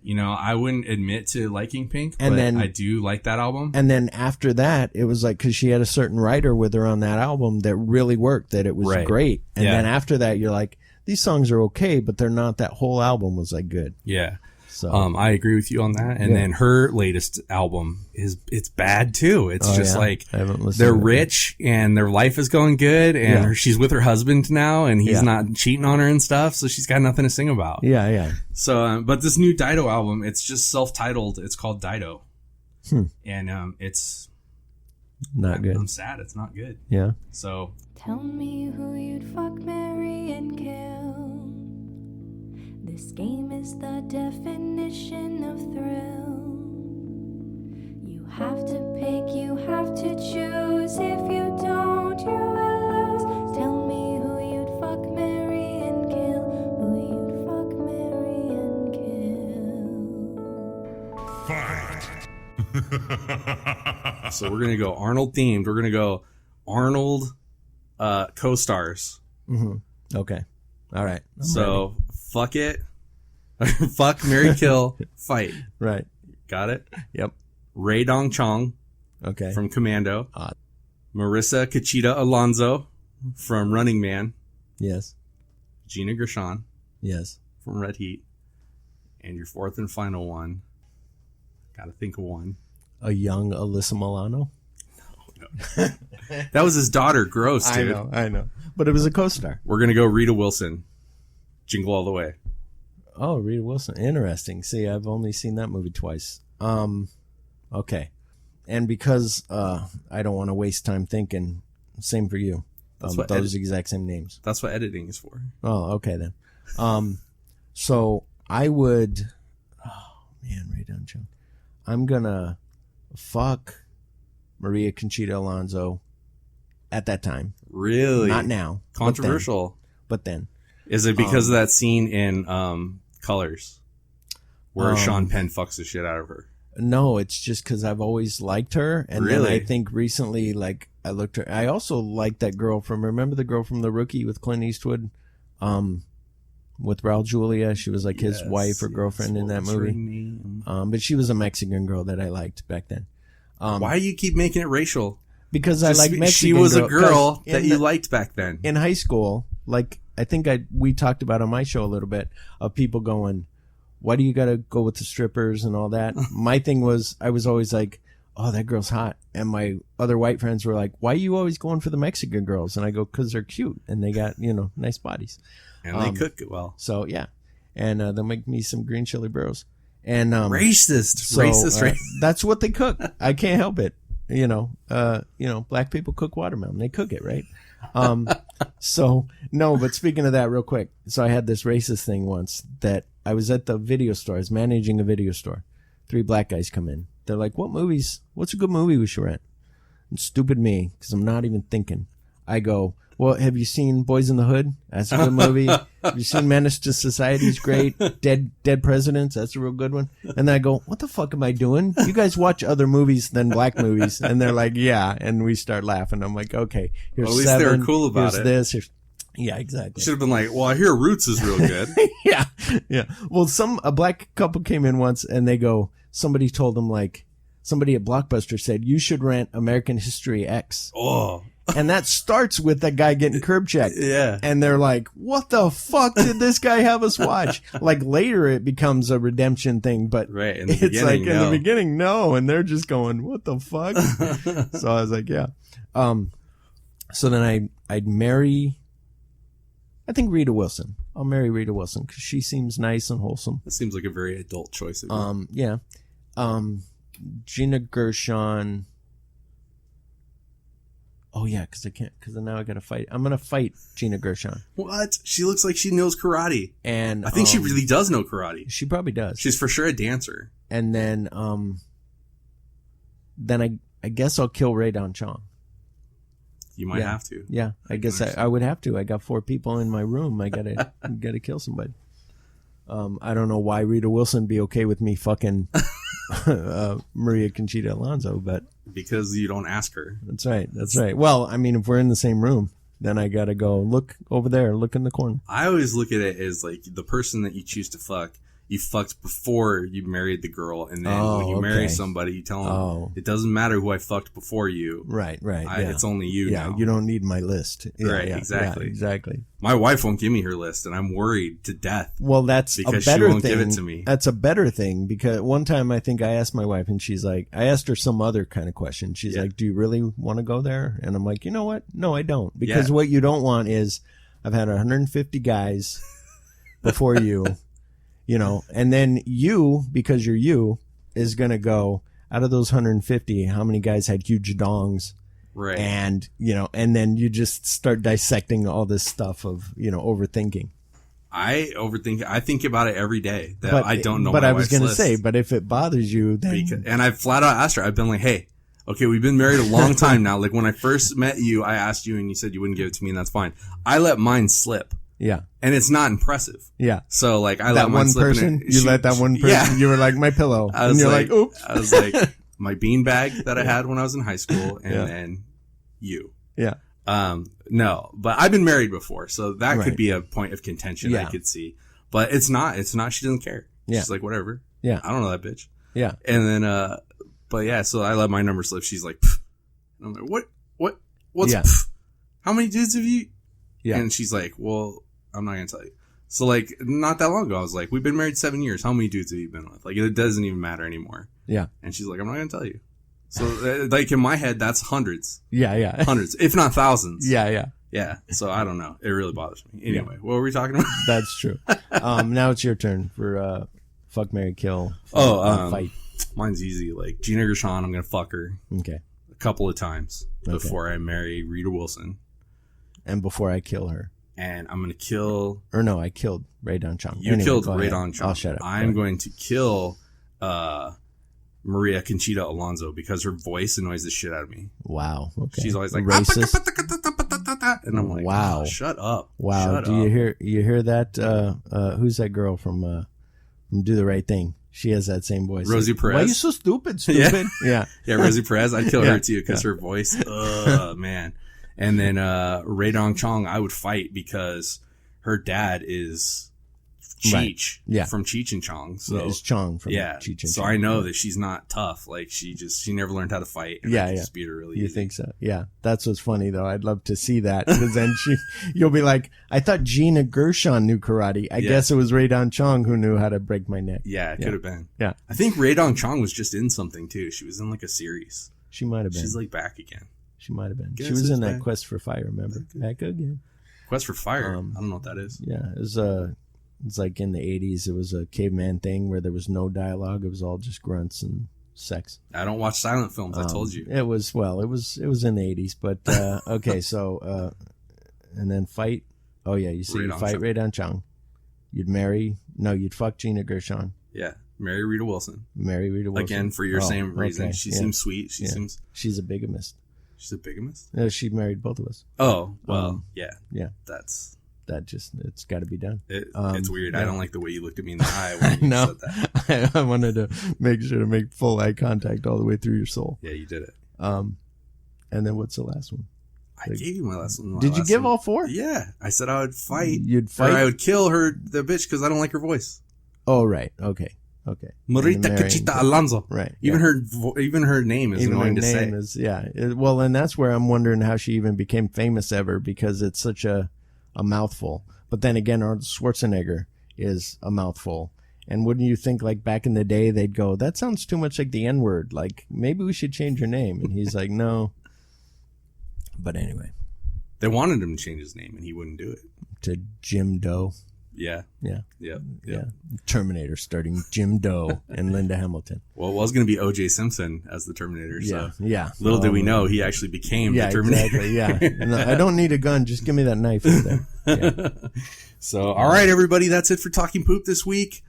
You know, I wouldn't admit to liking Pink, but I do like that album. And then after that, it was like, because she had a certain writer with her on that album that really worked, that it was great. And then after that, you're like, these songs are okay, but they're not, that whole album was like good. Yeah. So I agree with you on that. And then her latest album it's bad too. It's like they're rich and their life is going good, and she's with her husband now, and he's not cheating on her and stuff, so she's got nothing to sing about. Yeah, yeah. So, but this new Dido album, it's just self-titled. It's called Dido, and it's not good. I'm sad it's not good. Yeah. So tell me who you'd fuck, marry, and kill. This game is the definition of thrill. You have to pick, you have to choose. If you don't, you will lose. Tell me who you'd fuck, marry, and kill. Who you'd fuck, marry, and kill. Fight! So we're going to go Arnold themed. We're going to go Arnold co-stars. Mm-hmm. Okay. All right. So fuck it. Fuck, marry, kill, fight. Right. Got it? Yep. Ray Dong Chong. Okay. From Commando. Marissa Cachita Alonso from Running Man. Yes. Gina Gershon. Yes. From Red Heat. And your fourth and final one. Gotta think of one. A young Alyssa Milano. No. That was his daughter. Gross, dude. I know. But it was a co-star. We're gonna go Rita Wilson. Jingle All the Way. Oh, Rita Wilson. Interesting. See, I've only seen that movie twice. Okay. And because I don't want to waste time thinking, same for you. Those exact same names. That's what editing is for. Oh, okay then. So I would... Oh, man, Ray Don Chung. I'm going to fuck Maria Conchita Alonso at that time. Really? Not now. Controversial. But then. Is it because of that scene in Colors where Sean Penn fucks the shit out of her? No, it's just because I've always liked her. And then I think recently, like, I looked her. I also liked that girl remember the girl from The Rookie with Clint Eastwood? With Raul Julia. She was like his wife or girlfriend in that movie. But she was a Mexican girl that I liked back then. Why do you keep making it racial? because I like Mexican She was a girl 'cause that you liked back then. in high school. Like I think we talked about on my show a little bit of people going, why do you got to go with the strippers and all that? My thing was, I was always like, oh, that girl's hot. And my other white friends were like, why are you always going for the Mexican girls? And I go, because they're cute and they got, nice bodies. And they cook it well. So, yeah. And they'll make me some green chili burros. And Racist. That's what they cook. I can't help it. Black people cook watermelon. They cook it, right? But speaking of that real quick. So I had this racist thing once that I was at the video store. I was managing a video store. 3 black guys come in. They're like, what's a good movie we should rent? And stupid me, because I'm not even thinking. I go, well, have you seen Boys in the Hood? That's a good movie. Have you seen Menace to Society's great? Dead Presidents? That's a real good one. And then I go, what the fuck am I doing? You guys watch other movies than black movies. And they're like, yeah. And we start laughing. I'm like, okay, here's at least 7. they were cool about here's it. This. Yeah, exactly. Should have been like, well, I hear Roots is real good. Yeah. Well, a black couple came in once and they go, somebody told them somebody at Blockbuster said, you should rent American History X. Oh. And that starts with that guy getting curb checked. Yeah. And they're like, what the fuck did this guy have us watch? Like later it becomes a redemption thing, but right. In the beginning, no. And they're just going, what the fuck? So I was like, yeah. So then I'd marry, I think Rita Wilson. I'll marry Rita Wilson because she seems nice and wholesome. That seems like a very adult choice of you. Yeah. Gina Gershon. Oh yeah, because now I got to fight. I'm gonna fight Gina Gershon. What? She looks like she knows karate, and I think she really does know karate. She probably does. She's for sure a dancer. And then I guess I'll kill Ray Don Chong. You might have to. Yeah, I guess I would have to. I got 4 people in my room. I gotta kill somebody. I don't know why Rita Wilson be okay with me fucking Maria Conchita Alonso, but because you don't ask her. That's right. Well, I mean, if we're in the same room, then I gotta go look over there, look in the corner. I always look at it as like the person that you choose to fuck, you fucked before you married the girl, and then when you marry somebody, you tell them it doesn't matter who I fucked before you. Right. It's only you now. You don't need my list. Exactly. Exactly. My wife won't give me her list, and I'm worried to death. Well, that's because a better she won't thing. give it to me. That's a better thing because one time I think I asked my wife, and she's like, I asked her some other kind of question. She's like, "Do you really want to go there?" And I'm like, you know what? No, I don't. Because what you don't want is I've had 150 guys before you. And then you, because you're you, is going to go out of those 150, how many guys had huge dongs? Right. And, and then you just start dissecting all this stuff of, overthinking. I overthink. I think about it every day that I don't know. But my I was going to say, but if it bothers you, then. And I flat out asked her, I've been like, hey, okay, we've been married a long time now. Like when I first met you, I asked you and you said you wouldn't give it to me, and that's fine. I let mine slip. Yeah. And it's not impressive. Yeah. So like I let mine slip. You let that one person. Yeah. You were like my pillow. And you're like, oops. I was like my beanbag that I had when I was in high school, and then you. Yeah. No, but I've been married before, so that could be a point of contention I could see. But it's not. She doesn't care. Yeah. She's like, whatever. Yeah. I don't know that bitch. Yeah. And then, but yeah, so I let my number slip. She's like, pff. And I'm like, what's pff? How many dudes have you? Yeah. And she's like, well, I'm not going to tell you. So like, not that long ago, I was like, we've been married 7 years. How many dudes have you been with? Like, it doesn't even matter anymore. Yeah. And she's like, I'm not going to tell you. So like in my head, that's hundreds. Yeah. Hundreds, if not thousands. Yeah. So I don't know. It really bothers me. Anyway, what were we talking about? That's true. Now it's your turn for, fuck, marry, kill. Fight. Mine's easy. Like Gina Gershon, I'm going to fuck her. Okay. A couple of times before I marry Rita Wilson. And before I kill her. And I'm going to kill... Or no, I killed Ray Don Chong. You killed Ray Don Chong. I'll shut up. I'm going to kill Maria Conchita Alonso because her voice annoys the shit out of me. Wow. Okay. She's always like... Racist. And I'm like, wow. Oh, shut up. Wow. Shut Do up. you hear that? Who's that girl from Do the Right Thing? She has that same voice. Rosie Perez. Why are you so stupid? Yeah. Yeah, Rosie Perez. I'd kill her too because her voice, man. And then Ray Dong Chong, I would fight because her dad is Cheech. Yeah. From Cheech and Chong. So It's Chong from Cheech and so Chong. I know that she's not tough. Like she never learned how to fight. And I just beat her really You easy. think so? Yeah. That's what's funny though. I'd love to see that because then you'll be like, I thought Gina Gershon knew karate. I guess it was Ray Don Chong who knew how to break my neck. Yeah, it could have been. Yeah. I think Ray Dong Chong was just in something too. She was in like a series. She might have been. She's like back again. She might have been. Guess She was in it's that back. Quest for Fire, remember? Back again. Quest for Fire. I don't know what that is. Yeah. It's like in the 80s. It was a caveman thing where there was no dialogue. It was all just grunts and sex. I don't watch silent films. I told you. It was in the 80s, but okay. So, and then fight. Oh yeah. You see, Ray you Don fight Chong. Ray Don Chong. You'd fuck Gina Gershon. Yeah, marry Rita Wilson Marry Rita Wilson. again for your same reason. okay, She yeah. seems sweet. She's She's a bigamist. a bigamist. She married both of us. Oh well, yeah. It's got to be done. It's weird. yeah. I don't like the way you looked at me in the eye when you No, said that. I wanted to make sure to make full eye contact all the way through your soul. Yeah, you did it. And then what's the last one? I gave you my last one. Did you give all four? Yeah, I said I would fight. You'd fight? Or I would kill the bitch because I don't like her voice. Oh, right. Okay. Marita And then marrying- Cachita Alonso. Right. Even yeah. even her name is Even annoying her to say. name is, well, and that's where I'm wondering how she even became famous ever because it's such a mouthful. But then again, Arnold Schwarzenegger is a mouthful. And wouldn't you think, like, back in the day, they'd go, that sounds too much like the N-word. Like, maybe we should change your name. And he's like, no. But anyway. They wanted him to change his name, and he wouldn't do it. To Jim Doe. Yeah. Yeah. Yeah. Terminator starting Jim Doe and Linda Hamilton. Well, it was going to be O.J. Simpson as the Terminator. So Yeah. little did we know he actually became the Terminator. Exactly. Yeah. No, I don't need a gun. Just give me that knife over there. Yeah. So, all right, everybody, that's it for Talking Poop this week.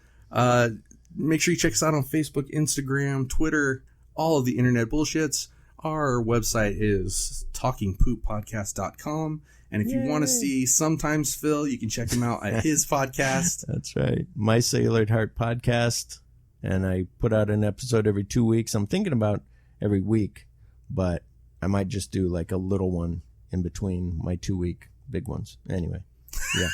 Make sure you check us out on Facebook, Instagram, Twitter, all of the internet bullshits. Our website is talkingpooppodcast.com. And if you want to see Sometimes Phil, you can check him out at his podcast. That's right. My Celluloid Heart podcast. And I put out an episode every 2 weeks. I'm thinking about every week, but I might just do like a little one in between my 2 week big ones. Anyway. Yeah.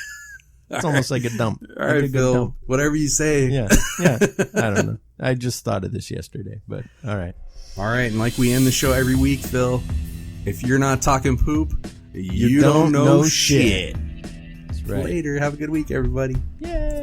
It's almost like a dump. All right, Phil, dump. whatever you say. Yeah. I don't know. I just thought of this yesterday, but all right. All right, and like we end the show every week, Phil, if you're not talking poop, you don't know shit. That's right. Later. Have a good week, everybody. Yay.